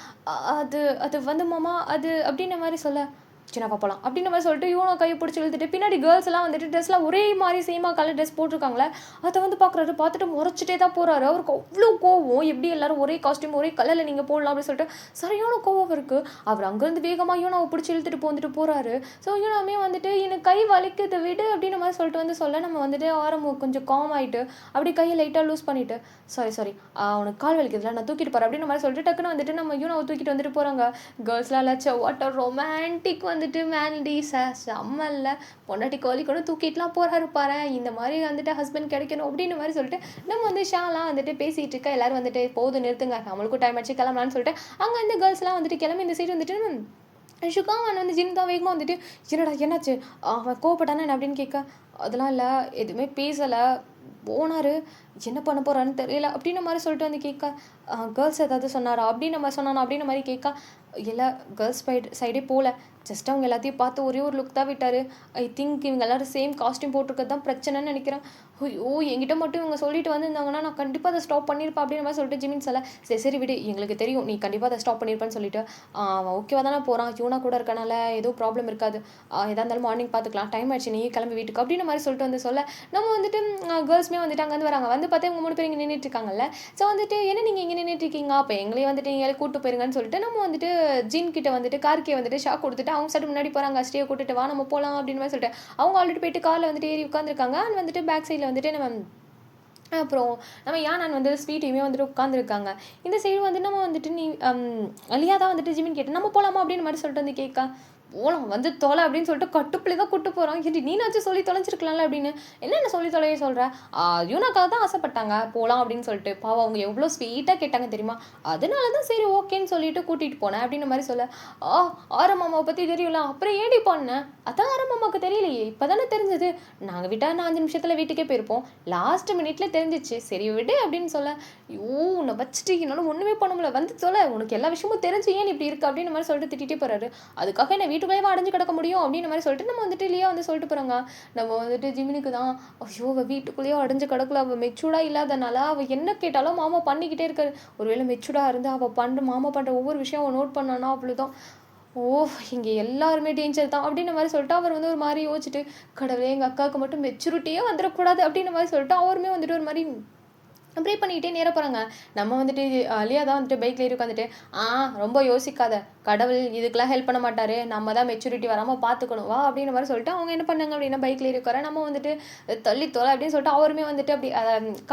அது அது வந்து மாமா அது அப்படின்ற மாதிரி சொல்ல, சின்னப்பா போகலாம் அப்படின்ற மாதிரி சொல்லிட்டு இவனை கையை பிடிச்சி இழுத்துட்டு பின்னாடி கேர்ள்ஸ் எல்லாம் வந்துட்டு ட்ரெஸ்லாம் ஒரே மாதிரி சேமாக கலர் ட்ரெஸ் போட்டிருக்காங்களே, அதை வந்து பார்க்குறாரு. பார்த்துட்டு முறைச்சிட்டே தான் போகிறாரு. அவருக்கு அவ்வளோ கோவம், எப்படி எல்லாரும் ஒரே காஸ்ட்யூம் ஒரே கலரில் நீங்கள் போடலாம் அப்படின்னு சொல்லிட்டு சரியான கோவம் இருக்குது. அவர் அங்கேருந்து வேகமாக யூனாவை பிடிச்சி இழுத்துட்டு வந்துட்டு போகிறாரு. ஸோ யூனாமே வந்துட்டு எனக்கு கை வலிக்குது விடு அப்படின்ற மாதிரி சொல்லிட்டு வந்து சொல்ல, நம்ம வந்துட்டு ஆரம் கொஞ்சம் காம் ஆகிட்டு அப்படி கையை லைட்டாக லூஸ் பண்ணிவிட்டு, சாரி அவனுக்கு கால் வலிக்குதுல, நான் தூக்கிட்டு போகிறேன் அப்படின்ற மாதிரி சொல்லிட்டு டக்குன்னு வந்துட்டு நம்ம யூனாவை தூக்கிட்டு வந்துட்டு போகிறாங்க. கேர்ள்ஸ்லாம் இல்லாச்ச வாட் அ ரொமான்டிக் வந்துட்டு மேல்டி செம்மல்ல, பொண்டாட்டி கோழி கூட தூக்கிட்டுலாம் போகிறாரு பாரு, இந்த மாதிரி வந்துட்டு ஹஸ்பண்ட் கிடைக்கணும் அப்படின்ற மாதிரி சொல்லிட்டு நம்ம வந்து ஷாலாம் வந்துட்டு பேசிகிட்டு இருக்க, எல்லோரும் வந்துட்டு போதும் நிறுத்துங்க, நம்மளுக்கும் டைம் ஆச்சு கிளம்பலான்னு சொல்லிட்டு அங்கே வந்து கேர்ள்ஸ்லாம் வந்துட்டு கிளம்பி இந்த சைடு வந்துட்டு ஷுகாவன் வந்து ஜின் தான் வேகமாக வந்துட்டு, என்னடா என்னாச்சு, அவன் கோவப்பட்டானே அப்படின்னு கேட்க, அதெல்லாம் இல்லை எதுவுமே பேசலை, போனார் என்ன பண்ண போகிறான்னு தெரியல அப்படின்ற மாதிரி சொல்லிட்டு வந்து கேட்க, கேர்ள்ஸ் ஏதாவது சொன்னாரா அப்படின்னு மாதிரி சொன்னானா அப்படின்ற மாதிரி கேட்க, இல்லை கேர்ள்ஸ் சைடே போகல, ஜஸ்ட் அவங்க எல்லாத்தையும் பார்த்து ஒரே ஒரு லுக் தான் விட்டார். ஐ திங்க் இவங்க எல்லோரும் சேம் காஸ்ட்யூம் போட்டிருக்கிறது தான் பிரச்சனைன்னு நினைக்கிறேன். ஐயோ என்கிட்ட மட்டும் இவங்க சொல்லிட்டு வந்திருந்தாங்கன்னா நான் கண்டிப்பாக அதை ஸ்டாப் பண்ணியிருப்பேன் அப்படின்ற மாதிரி சொல்லிட்டு ஜிமின் சொல்ல, சரி விடு எங்களுக்கு தெரியும் நீ கண்டிப்பாக அதை ஸ்டாப் பண்ணியிருப்பேன்னு சொல்லிட்டு, அவன் ஓகேவா தானே போகிறான், யூனா கூட இருக்கனால ஏதோ ப்ராப்ளம் இருக்காது, எதாக இருந்தாலும் மார்னிங் பார்த்துக்கலாம், டைம் ஆயிடுச்சு நீ கிளம்பி வீட்டுக்கு அப்படின்ற மாதிரி சொல்லிட்டு வந்து சொல்ல, நம்ம வந்துட்டு கேர்ள்ஸ்மே வந்துட்டு அங்கேருந்து வராங்க. வந்து பார்த்தா இவங்க 3 பேர் இங்கே நின்றுட்டு இருக்காங்கல்ல. ஸோ வந்துட்டு என்ன நீங்கள் இங்கே நின்றுட்டு இருக்கீங்க, அப்போ எங்களையும் வந்துட்டு நீங்கள் கூப்பிட்டு போயிருங்கன்னு சொல்லிட்டு நம்ம வந்துட்டு ஜின் கிட்ட வந்துட்டு கார்கே வந்துட்டு ஷாக் கொடுத்துட்டு அவங்க சைடு முன்னாடி போகிறாங்க. ஸ்டே கூட்டிட்டு வா நம்ம போகலாம் அப்படின்னு மாதிரி சொல்லிட்டு அவங்க ஆல்ரெடி போயிட்டு காரில் வந்துட்டு ஏறி உட்காந்துருக்காங்க. அண்ட் வந்துட்டு பேக் சைடில் வந்துட்டு அப்புறம் நம்ம யானான் வந்து ஸ்வீட்டையுமே வந்துட்டு உட்காந்துருக்காங்க. இந்த சைடு வந்து நம்ம வந்துட்டு நீ அலியா தான் வந்துட்டு ஜிமின் கேட்டு நம்ம போகலாமா அப்படின்னு மாதிரி சொல்லிட்டு வந்து கேட்க, போகலாம் வந்து தொலை அப்படின்னு சொல்லிட்டு கட்டுப்பிள்ளை தான் கூட்டு போகிறான். ஏன்டி நீனாச்சும் சொல்லி தொலைஞ்சிருக்கலாம்ல அப்படின்னு, என்னென்ன சொல்லி தொலைய சொல்கிற, யூனாக்காக தான் ஆசைப்பட்டாங்க போகலாம் அப்படின்னு சொல்லிட்டு, பாவம் அவங்க எவ்வளோ ஸ்வீட்டாக கேட்டாங்க தெரியுமா, அதனால தான் சரி ஓகேன்னு சொல்லிட்டு கூட்டிகிட்டு போனேன் அப்படின்ற மாதிரி சொல்ல, ஆரம் மாமாவை பற்றி தெரியல, அப்புறம் ஏடி பண்ணேன், அதான் ஆரம் மாமாவுக்கு தெரியலையே இப்போ தானே தெரிஞ்சது, நாங்கள் விட்டால் நான் 5 நிமிஷத்தில் வீட்டுக்கே போயிருப்போம், லாஸ்ட் மினிட்ல தெரிஞ்சிச்சு, சரி விடு அப்படின்னு சொல்ல, உன்னை வச்சுட்டு என்னால் ஒன்றுமே பண்ண முடியல, வந்து சொல்ல உனக்கு எல்லா விஷயமும் தெரிஞ்சு ஏன் இப்படி இருக்குது அப்படின்ற மாதிரி சொல்லிட்டு திட்டிகிட்டே போகிறாரு. அதுக்காக என்ன வீட்டுக்குள்ளேயே அடைஞ்சு கிடக்க முடியும் அப்படின்ற மாதிரி சொல்லிட்டு நம்ம வந்துட்டு இல்லையா வந்து சொல்லிட்டு போகிறாங்க. நம்ம வந்துட்டு ஜிமினுக்கு தான் ஐயோ அவள் வீட்டுக்குள்ளேயே அடைஞ்சு கிடக்கல, அவள் மெச்சூர்டாக இல்லாதனால அவள் என்ன கேட்டாலும் மாமா பண்ணிக்கிட்டே இருக்காரு, ஒருவேளை மெச்சூர்டாக இருந்து அவள் மாமா பண்ணுற ஒவ்வொரு விஷயம் அவள் நோட் பண்ணானா அவ்வளோதான், இங்கே எல்லாருமே டேஞ்சர் தான் அப்படின்ற மாதிரி சொல்லிட்டு அவர் வந்து ஒரு மாதிரி யோசிச்சுட்டு, கடவுளே எங்கள் அக்காவுக்கு மட்டும் மெச்சூரிட்டியே வந்துடக்கூடாது அப்படின்ற மாதிரி சொல்லிட்டு அவருமே வந்துட்டு ஒரு மாதிரி ப்ரே பண்ணிக்கிட்டே நேராக போகிறாங்க. நம்ம வந்துட்டு லியா தான் வந்துட்டு பைக்கில் ஏறி உட்காந்துட்டு, ரொம்ப யோசிக்காத, கடவுள் இதுக்கெல்லாம் ஹெல்ப் பண்ண மாட்டார், நம்ம தான் மெச்சூரிட்டி வராமல் பார்த்துக்கணும் வா அப்படின்ற மாதிரி சொல்லிட்டு அவங்க என்ன பண்ணாங்க அப்படின்னா பைக்கில் ஏறி உட்கார, நம்ம வந்துட்டு தள்ளி தோலை அப்படின்னு சொல்லிட்டு அவருமே வந்துட்டு அப்படி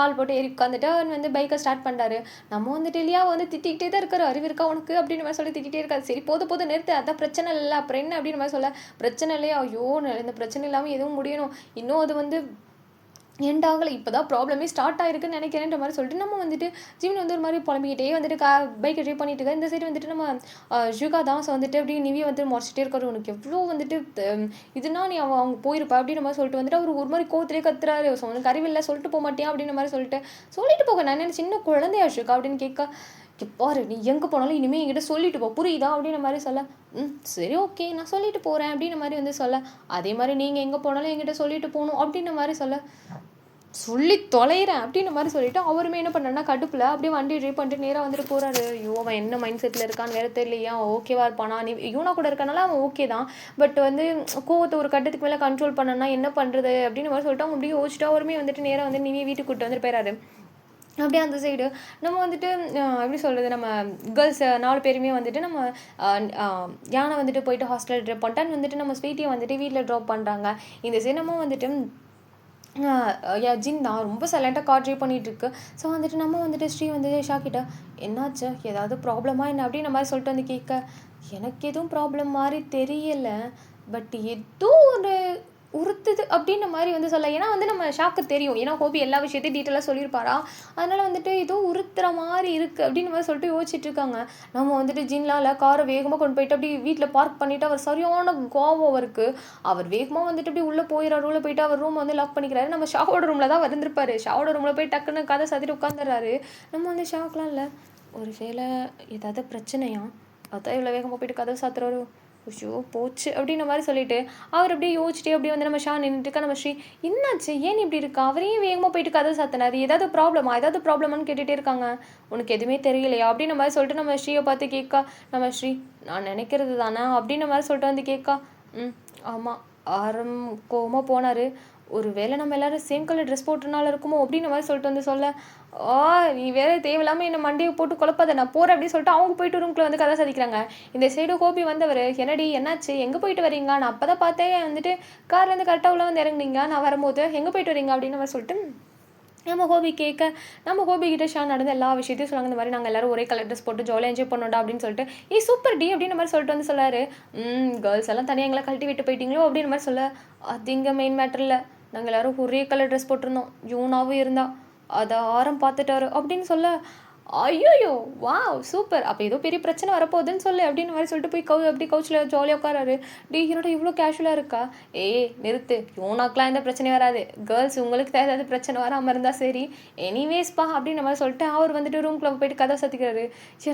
கால் போட்டு ஏறி உட்காந்துட்டு அவர் வந்து பைக்கை ஸ்டார்ட் பண்ணுறாரு. நம்ம வந்துட்டு லியாவை வந்து திட்டிக்கிட்டே தான் இருக்காரு, அறிவு இருக்கா உனக்கு அப்படின்னு மாதிரி சொல்லி திட்டிகிட்டே இருக்காரு. சரி போது நிறுத்து, அதான் பிரச்சனை இல்லை அப்புறம் என்ன அப்படின்னு மாதிரி சொல்ல, பிரச்சனை இல்லையா, ஐயோ இந்த பிரச்சனை இல்லாமல் எதுவும் முடியணும், இன்னும் அது வந்து எண்ட் ஆகலை, இப்போ தான் ப்ராப்ளமே ஸ்டார்ட் ஆயிருக்குன்னு நினைக்கிறேன்ற மாதிரி சொல்லிட்டு நம்ம வந்துட்டு ஜீவன் வந்து ஒரு மாதிரி புலம்பிக்கிட்டே வந்துட்டு பைக்கை ட்ரைவ் பண்ணிட்டு இருக்கா. இந்த சைடு வந்துட்டு நம்ம ஷுகா தான் வந்துட்டு அப்படியே நிவியை வந்து முறைச்சிட்டே இருக்காரு, உனக்கு எவ்வளோ வந்துட்டு இதுனா நீ அவங்க போயிருப்பா அப்படின்னு மாதிரி சொல்லிட்டு வந்துட்டு அவர் ஒரு மாதிரி கோத்திலே கத்துறாரு. ஸோ உனக்கு அறிவில்லை, சொல்லிட்டு போக மாட்டியா அப்படின்ற மாதிரி சொல்லிட்டு போக, நான் என்ன சின்ன குழந்தையா ஷுகா அப்படின்னு கேட்க, பாரு நீ எங்கே போனாலும் இனிமேல் என்கிட்ட சொல்லிட்டு போ புரியுதா அப்படின்ற மாதிரி சொல்ல, சரி ஓகே நான் சொல்லிட்டு போகிறேன் அப்படின்ற மாதிரி வந்து சொல்ல, அதே மாதிரி நீங்கள் எங்கே போனாலும் என்கிட்ட சொல்லிட்டு போகணும் அப்படின்ற மாதிரி சொல்லி தொலைகிறேன் அப்படின்ற மாதிரி சொல்லிட்டு அவருமே என்ன பண்ணேன்னா கடுப்பில் அப்படியே வண்டி ட்ரைவ் பண்ணிட்டு நேராக வந்துட்டு போகிறாரு. ஐயோ அவன் என்ன மைண்ட் செட்டில் இருக்கான்னு வேறு தெரியலையா, ஓகேவா இருப்பானா, நீ யூனா கூட இருக்கனால அவன் ஓகே தான், பட் வந்து கோவத்தை ஒரு கட்டத்துக்கு மேலே கண்ட்ரோல் பண்ணனா என்ன பண்ணுறது அப்படின்னு மாதிரி சொல்லிட்டு அவங்க அப்படியே யோசிச்சுட்டு அவருமே வந்துட்டு நேராக வந்து நீ வீட்டுக்கு கூப்பிட்டு வந்துட்டு போயிறாரு. அப்படியே அந்த சைடு நம்ம வந்துட்டு எப்படி சொல்கிறது, நம்ம கேர்ள்ஸ் 4 பேருமே வந்துட்டு நம்ம யானை வந்துட்டு போயிட்டு ஹாஸ்டல் ட்ராப் பண்ணிட்டான்னு வந்துட்டு நம்ம ஸ்வீட்டியை வந்துட்டு வீட்டில் ட்ராப் பண்ணுறாங்க. இந்த சைடு நம்ம வந்துட்டு ஜின் தான் ரொம்ப சைலண்ட்டாக கார் ட்ரைவ் பண்ணிகிட்ருக்கு. ஸோ வந்துட்டு நம்ம வந்துட்டு ஸ்ரீ வந்து ஷாக்கிட்ட, என்னாச்சு ஏதாவது ப்ராப்ளமா என்ன அப்படின்ற மாதிரி சொல்லிட்டு வந்து கேட்க, எனக்கு எதுவும் ப்ராப்ளம் மாதிரி தெரியலை, பட் ஏதோ ஒரு உறுத்துது அப்படின்ற மாதிரி வந்து சொல்ல. ஏன்னா வந்து நம்ம ஷாக்கு தெரியும், ஏன்னா ஹோபி எல்லா விஷயத்தையும் டீட்டெயிலாக சொல்லியிருப்பாரா, அதனால் வந்துட்டு ஏதோ உறுத்துற மாதிரி இருக்குது அப்படின்னு மாதிரி சொல்லிட்டு யோசிச்சுட்டு இருக்காங்க. நம்ம வந்துட்டு ஜின்லால் காரை வேகமாக கொண்டு போயிட்டு அப்படி வீட்டில் பார்க் பண்ணிவிட்டு அவர் சரியான கோவம் அவருக்கு. அவர் வேகமாக வந்துட்டு அப்படி உள்ளே போயிடறாரு, உள்ளே போயிட்டு அவர் ரூம் வந்து லாக் பண்ணிக்கிறாரு. நம்ம ஷாவோட ரூமில் தான் இருந்திருப்பாரு, ஷாவோட ரூமில் போய் டக்குன்னு கதை சாத்திட்டு உட்காந்துடுறாரு. நம்ம வந்து ஷாக்லாம் இல்லை, ஒரு வேளை ஏதாவது பிரச்சனையா, அதான் இவ்வளோ வேகமாக போயிட்டு கதை சாத்துறாரு, ஐயோ போச்சு அப்படின்ற மாதிரி சொல்லிட்டு அவர் அப்படியே யோசிச்சுட்டே அப்படியே வந்து நம்ம ஷா நின்றுட்டு இருக்கா. நம்ம ஸ்ரீ என்னாச்சு ஏன் இப்படி இருக்கா, அவரையும் வேகமாக போயிட்டு கதை சாத்தினாரு, ஏதாவது ப்ராப்ளமான்னு கேட்டுகிட்டே இருக்காங்க, உனக்கு எதுவுமே தெரியலையா அப்படின்ற மாதிரி சொல்லிட்டு நம்ம ஸ்ரீயை பார்த்து கேட்கா. நம்ம ஸ்ரீ நான் நினைக்கிறது தானே அப்படின்ற மாதிரி சொல்லிட்டு வந்து கேட்கா. ஆமாம் கோவமாக போனார், ஒரு வேளை நம்ம எல்லோரும் சேம் கலர் ட்ரெஸ் போட்டுனால இருக்குமோ அப்படின்ற மாதிரி சொல்லிட்டு வந்து சொல்ல, நீ வேற தேவையில்லாமல் என்னை மண்டையை போட்டு குழப்பாத, நான் போகிறேன் அப்படின்னு சொல்லிட்டு அவங்க போயிட்டு ரூம்குள்ளே வந்து கதை சாதிக்கிறாங்க. இந்த சைடு ஹோபி வந்தவர், என்னடி என்னாச்சு எங்கே போயிட்டு வரீங்க, நான் அப்போ தான் பார்த்தேன் வந்துட்டு கார்லேருந்து கரெக்டாக உள்ள வந்து இறங்குனீங்க, நான் வரும்போது எங்கே போயிட்டு வரீங்க அப்படின்னு மாதிரி சொல்லிட்டு நம்ம ஹோபி கேட்க, நம்ம ஹோபி கிட்ட ஷா நடந்த எல்லா விஷயத்தையும் சொன்னாங்க. இந்த மாதிரி நாங்கள் எல்லாரும் ஒரே கலர் ட்ரெஸ் போட்டு ஜாலியாக என்ஜாய் பண்ணோண்டா அப்படின்னு சொல்லிட்டு, சூப்பர் டி அப்படின்ற மாதிரி சொல்லிட்டு வந்து சொல்லாரு. கேர்ள்ஸ் எல்லாம் தனியாக எங்களை கழட்டி விட்டு போயிட்டீங்களோ அப்படின்ற மாதிரி சொல்ல, அது இங்கே மெயின் மேட்டர் இல்லை, நாங்கள் எல்லோரும் ஒரே கலர் ட்ரெஸ் போட்டிருந்தோம், யூனாவும் இருந்தா அதை ஆரம் பார்த்துட்டாரு அப்படின்னு சொல்ல, ஐயோயோ வாவ் சூப்பர், அப்போ ஏதோ பெரிய பிரச்சனை வரப்போகுதுன்னு சொல்லு அப்படின்னு மாதிரி சொல்லிட்டு போய் அப்படி கவுச்சில் ஜாலியாக உட்காராரு. என்னோட இவ்வளோ கேஷுவலாக இருக்கா, நிறுத்து, யோனாக்கெலாம் எந்த பிரச்சனையும் வராது, கேர்ள்ஸ் உங்களுக்கு ஏதாவது பிரச்சனை வராமல் இருந்தால் சரி, எனிவேஸ்பா அப்படின்ற மாதிரி சொல்லிட்டு அவர் வந்துட்டு ரூம்குள்ளே போயிட்டு கதை சத்திக்கிறாரு.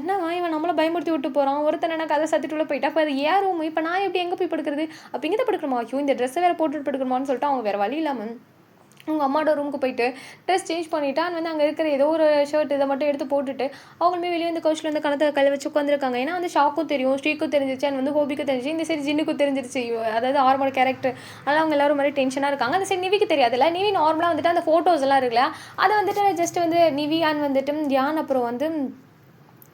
என்னவா இவன் நம்மளை பயமுறுத்தி விட்டு போகிறான், ஒருத்தனை நான் கதை சத்திட்டு உள்ள போயிட்டா, அப்போ அது ஏன் ரூம், இப்போ நான் எப்படி எங்கே போய் படுக்கிறது, அப்போ இங்கே தான் படுக்கணுமா, ஐயோ இந்த ட்ரெஸ்ஸை வேறு போட்டுட்டு படுக்கணுமான்னு சொல்லிட்டு அவங்க வேறு வழி இல்லாமல் அவங்க அம்மாவோட ரூமுக்கு போயிட்டு ட்ரெஸ் சேஞ்ச் பண்ணிவிட்டு வந்து அங்கே இருக்கிற ஏதோ ஒரு ஷர்ட் இதை மட்டும் எடுத்து போட்டுட்டு அவங்களுமே வெளியே வந்து கவுச்சில் வந்து கணத்தை கலை வச்சு உட்காந்துருக்காங்க. ஏன்னா வந்து ஷாக்கும் தெரியும், ஸ்ரீக்கும் தெரிஞ்சிச்சு, அண்ட் வந்து ஹோபிக்கும் தெரிஞ்சிச்சு, இந்த சரி ஜின்னுக்கும் தெரிஞ்சிருச்சு, அதாவது ஆர்மோட கேரக்டர், அதனால் அவங்க எல்லாரும் மாதிரி டென்ஷனாக இருக்காங்க. அந்த சரி நிவிக்கு தெரியாதுல்ல, நிவி நார்மலாக வந்துட்டு அந்த ஃபோட்டோஸ் எல்லாம் இருக்குல்ல, அதை வந்துட்டு ஜஸ்ட் வந்து நிவி அண்ட் வந்துட்டு தியான் அப்புறம் வந்து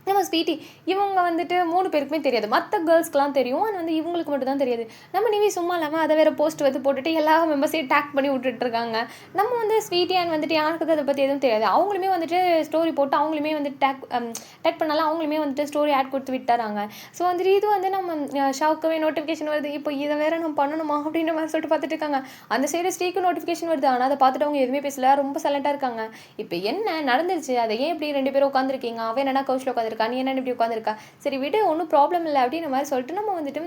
நம்ம ஸ்வீட்டி இவங்க வந்துட்டு 3 பேருக்குமே தெரியாது, மற்ற கேர்ள்ஸ்க்கெலாம் தெரியும், அது வந்து இவங்களுக்கு மட்டும் தான் தெரியாது. நம்ம நிவி சும்மா இல்லாமல் அதை வேறு போஸ்ட் வந்து போட்டுட்டு எல்லா மெம்பர்ஸையும் டேக் பண்ணி விட்டுட்டுருக்காங்க. நம்ம வந்து ஸ்வீட்டி அண்ட் வந்துட்டு யாருக்கு அதை பற்றி எதுவும் தெரியாது, அவங்களுமே வந்துட்டு ஸ்டோரி போட்டு அவங்களுமே வந்து டேக் பண்ணாலும் அவங்களுமே வந்துட்டு ஸ்டோரி ஆட் கொடுத்து விட்டுறாங்க. ஸோ வந்துட்டு இது வந்து நம்ம ஷாவுக்குமே நோட்டிஃபிகேஷன் வருது, இப்போ இதை வேறு நம்ம பண்ணணுமா அப்படின்ற மாதிரி சொல்லிட்டு பார்த்துட்டு இருக்காங்க. அந்த சைடு ஸ்ரீக்கு நோட்டிஃபிகேஷன் வருது, ஆனால் அதை பார்த்துட்டு அவங்க எதுவுமே பேசல, ரொம்ப சைலண்ட்டாக இருக்காங்க. இப்போ என்ன நடந்துருச்சு, அதை ஏன் இப்படி 2 பேரும் உட்காந்துருக்கீங்க, அவன் என்னன்னா கவுச்சில் உட்காந்துருக்கா, நீ என்ன இப்படி உட்காந்துருக்கா, சரி விடு ஒன்றும் ப்ராப்ளம் இல்லை அப்படின்ற மாதிரி சொல்லிட்டு நம்ம வந்துட்டு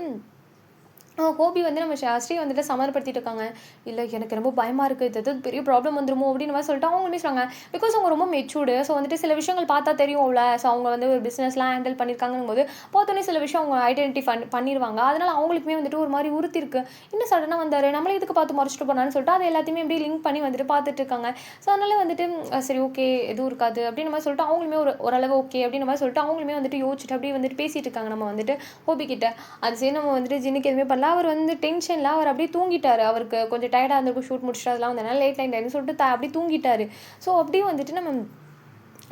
ஹோபி வந்து நம்ம ஸ்ரீ வந்துட்டு சமர்ப்படுத்திட்டு இருக்காங்க. இல்லை எனக்கு ரொம்ப பயமாக இருக்குது, இது பெரிய ப்ராப்ளம் வந்துருமோ அப்படின்னு மாதிரி சொல்லிட்டு அவங்களுமே சொல்கிறாங்க. பிகாஸ் அவங்க ரொம்ப மெச்சூர்டு, ஸோ வந்துட்டு சில விஷயங்கள் பார்த்தா தெரியும்ல, ஸோ அவங்க வந்து ஒரு பிஸ்னஸ்லாம் ஹேண்டில் பண்ணியிருக்காங்கும் போது பார்த்தோன்னே சில விஷயம் அவங்க ஐடென்டிஃபை பண்ணிடுவாங்க. அதனால் அவங்களுக்குமே வந்துட்டு ஒரு மாதிரி உறுத்திருக்கு, இன்னும் சடனாக வந்தார் நம்மளே இதுக்கு பார்த்து மறைச்சிட்டு போனான்னு சொல்லிட்டு அதை எல்லாத்தையுமே எப்படி லிங்க் பண்ணி வந்துட்டு பார்த்துட்டு இருக்காங்க. ஸோ அதனால் வந்துட்டு சரி ஓகே எதுவும் இருக்காது அப்படின்ற மாதிரி சொல்லிட்டு அவங்களுமே ஓரளவு ஓகே அப்படின்ற மாதிரி சொல்லிட்டு அவங்களுமே வந்துட்டு யோசிச்சுட்டு அப்படியே வந்துட்டு பேசிகிட்டு இருக்காங்க. நம்ம வந்துட்டு ஹோபி கிட்ட அது சரி நம்ம வந்துட்டு ஜின்னுக்கு எதுவுமே பண்ணல, அவர் வந்து டென்ஷனில் அவர் அப்படியே தூங்கிட்டார், அவருக்கு கொஞ்சம் டயர்டாக இருந்திருக்கும், ஷூட் முடிச்சுட்டு அதெல்லாம் வந்ததுனால லேட் நைட் சொல்லிட்டு அப்படியே தூங்கிட்டார். ஸோ அப்படியே வந்துட்டு நம்ம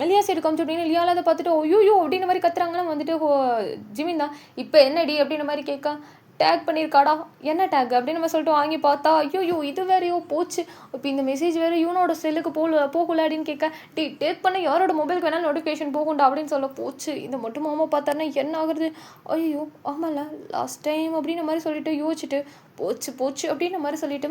லியா சைடு காமிச்சு அப்படின்னு லியாவில் அதை பார்த்துட்டு ஐயோ அப்படின்ற மாதிரி கத்துறாங்கன்னு வந்துட்டு ஜிமின் தான் இப்போ என்னடி அப்படின்ற மாதிரி கேட்க டேக் பண்ணியிருக்காடா என்ன டேக் அப்படின்னு நம்ம சொல்லிட்டு வாங்கி பார்த்தா ஐயோ இது வேறையோ போச்சு இப்போ இந்த மெசேஜ் வேறு யூனோட செல்லுக்கு போகல அப்படின்னு கேட்க டேக் பண்ண யாரோட மொபைலுக்கு வேணால் நோட்டிஃபிகேஷன் போகும்டா அப்படின்னு சொல்ல போச்சு இந்த மட்டும் மாமா பார்த்தாருன்னா என்ன ஆகுறது ஐயோ ஆமாம்ல லாஸ்ட் டைம் அப்படின்ற மாதிரி சொல்லிட்டு யோசிச்சுட்டு போச்சு அப்படின்ற மாதிரி சொல்லிட்டு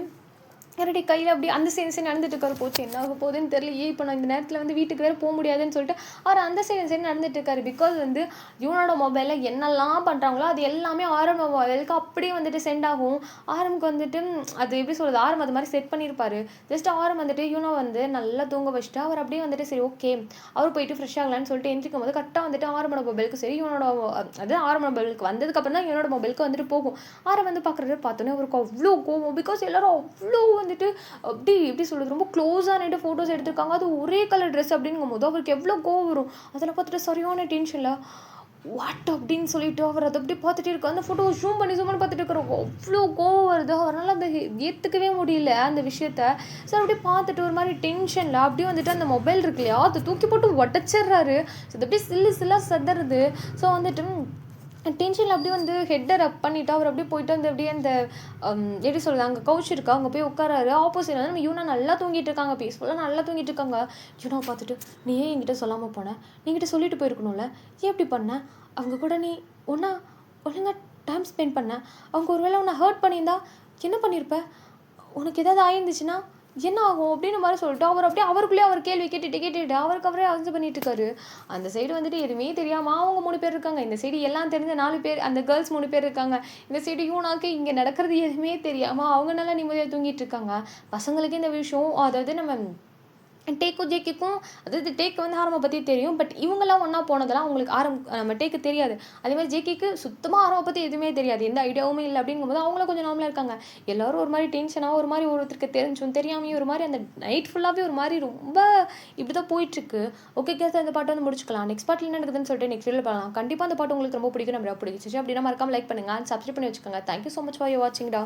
யாரடி கையில் அப்படி அந்த சீன் நடந்துட்டு இருக்காரு போச்சு என்ன ஆக போகுதுன்னு தெரியலையே இப்போ நான் இந்த நேரத்தில் வந்து வீட்டுக்கு வேறு போக முடியாதுன்னு சொல்லிட்டு அவர் அந்த சீன் நடந்துட்டு இருக்காரு பிகாஸ் வந்து யூனோட மொபைலில் என்னெல்லாம் பண்ணுறாங்களோ அது எல்லாமே ஆரம் மொபைலுக்கு அப்படியே வந்துட்டு சென்ட் ஆகும் ஆரமுக்கு வந்துட்டு அது எப்படி சொல்கிறது ஆரம் அது மாதிரி செட் பண்ணியிருப்பாரு ஜஸ்ட் ஆரம் வந்துட்டு யூனோ வந்து நல்லா தூங்க வச்சுட்டு அவர் அப்படியே வந்துட்டு சரி ஓகே அவர் போயிட்டு ஃப்ரெஷ் ஆகலான்னு சொல்லிட்டு எந்திரிக்கும் போது கரெக்டாக வந்துட்டு ஆரம்பட மொபைலுக்கு சரி யூனோட அது ஆரம்ப மொபைலுக்கு வந்ததுக்கப்புறம் தான் யூனோட மொபைலுக்கு வந்துட்டு போகும் ஆரம் வந்து பார்க்குறது பார்த்தோன்னே அவருக்கு அவ்வளோ கோவம் பிகாஸ் எல்லாரும் அவ்வளோ வந்துட்டு அப்படி எப்படி சொல்கிறது ரொம்ப க்ளோஸாக நின்று ஃபோட்டோஸ் எடுத்திருக்காங்க அது ஒரே கலர் ட்ரெஸ் அப்படிங்கும் போது அவருக்கு எவ்வளோ கோவம் வரும் அதில் பார்த்துட்டு சரியான டென்ஷனில் வாட் அப்படின்னு சொல்லிட்டு அவர் அதை அப்படி பார்த்துட்டு இருக்காரு அந்த ஃபோட்டோ ஜூம் பண்ணி பார்த்துட்டு இருக்கிற அவ்வளோ கோவம் வருது அவரால் அதை ஏற்றுக்கவே முடியல அந்த விஷயத்த சார் அப்படியே பார்த்துட்டு ஒரு மாதிரி டென்ஷனில் அப்படியே வந்துட்டு அந்த மொபைல் இருக்கு இல்லையா அதை தூக்கி போட்டு உடச்சிட்றாரு ஸோ அது அப்படியே சில்லாக சதறது ஸோ வந்துட்டு டென்ஷனில் அப்படியே வந்து ஹெட்டர் அப் பண்ணிவிட்டு அவர் அப்படியே போயிட்டு வந்து அப்படியே அந்த எப்படி சொல்கிறது அங்கே கவுச் இருக்கா அங்கே போய் உட்காராரு ஆப்போசிட் வந்து நம்ம யூனா நல்லா தூங்கிட்டு இருக்காங்க பீஸ்ஃபுல்லாக நல்லா தூங்கிட்டு இருக்காங்க யூனா பார்த்துட்டு நீ ஏன் என்கிட்ட சொல்லாமல் போனேன் நீங்கிட்ட சொல்லிட்டு போயிருக்கணும்ல ஏன் இப்படி பண்ண அவங்க கூட நீ ஒழுங்காக டைம் ஸ்பெண்ட் பண்ண அவங்க ஒரு வேளை உன்னை ஹர்ட் பண்ணியிருந்தா என்ன பண்ணியிருப்ப உனக்கு ஏதாவது ஆயிருந்துச்சுன்னா என்ன ஆகும் அப்படின்னு மாதிரி சொல்லிட்டு அவர் அப்படியே அவருக்குள்ளேயே அவர் கேள்வி கேட்டுட்டு அவருக்கு அவரே ஆன்சர் பண்ணிட்டு இருக்காரு அந்த சைடு வந்துட்டு எதுவுமே தெரியாமல் அவங்க 3 பேர் இருக்காங்க இந்த சைடு எல்லாம் தெரிஞ்ச 4 பேர் அந்த கேர்ள்ஸ் 3 பேர் இருக்காங்க இந்த சைடு யூனாக்கு இங்கே நடக்கிறது எதுவுமே தெரியாமல் அவங்க நல்லா நிம்மதியாக தூங்கிட்டு இருக்காங்க பசங்களுக்கு இந்த விஷயம் அதாவது நம்ம டேக்கும் ஜேக்கிக்கும் அதாவது டேக்கு வந்து ஆரம்பை பற்றி தெரியும் பட் இவங்கெல்லாம் ஒன்றா போனதெல்லாம் அவங்களுக்கு நம்ம டேக்கு தெரியாது அதே மாதிரி ஜேக்கிக்கு சுத்தமாக ஆரம்பை பற்றி எதுவுமே தெரியாது எந்த ஐடியாவுமே இல்லை அப்படிங்கும்போது அவங்களும் கொஞ்சம் நார்மலாக இருக்காங்க எல்லோரும் ஒரு மாதிரி டென்ஷனாக ஒரு மாதிரி ஒருத்தருக்கு தெரியாமையும் ஒரு மாதிரி அந்த நைட் ஃபுல்லாகவே ஒரு மாதிரி ரொம்ப இப்படி தான் போயிட்டுருக்கு ஓகே கேஸ் அந்த பாட்டை வந்து முடிச்சுக்கலாம் நெக்ஸ்ட் பாட்டில் என்ன நடக்குதுன்னு சொல்லிட்டு நெக்ஸ்ட் வீடியோ பார்க்கலாம் கண்டிப்பாக அந்த பாட்டு உங்களுக்கு ரொம்ப பிடிக்கும் நம்ம பிடிச்சிச்சு அப்படின்னா மறக்காம லைக் பண்ணுங்கள் சப்ஸ்கிரைப் பண்ணி வச்சுக்கோங்க thank you so much for you வாட்சிங்டா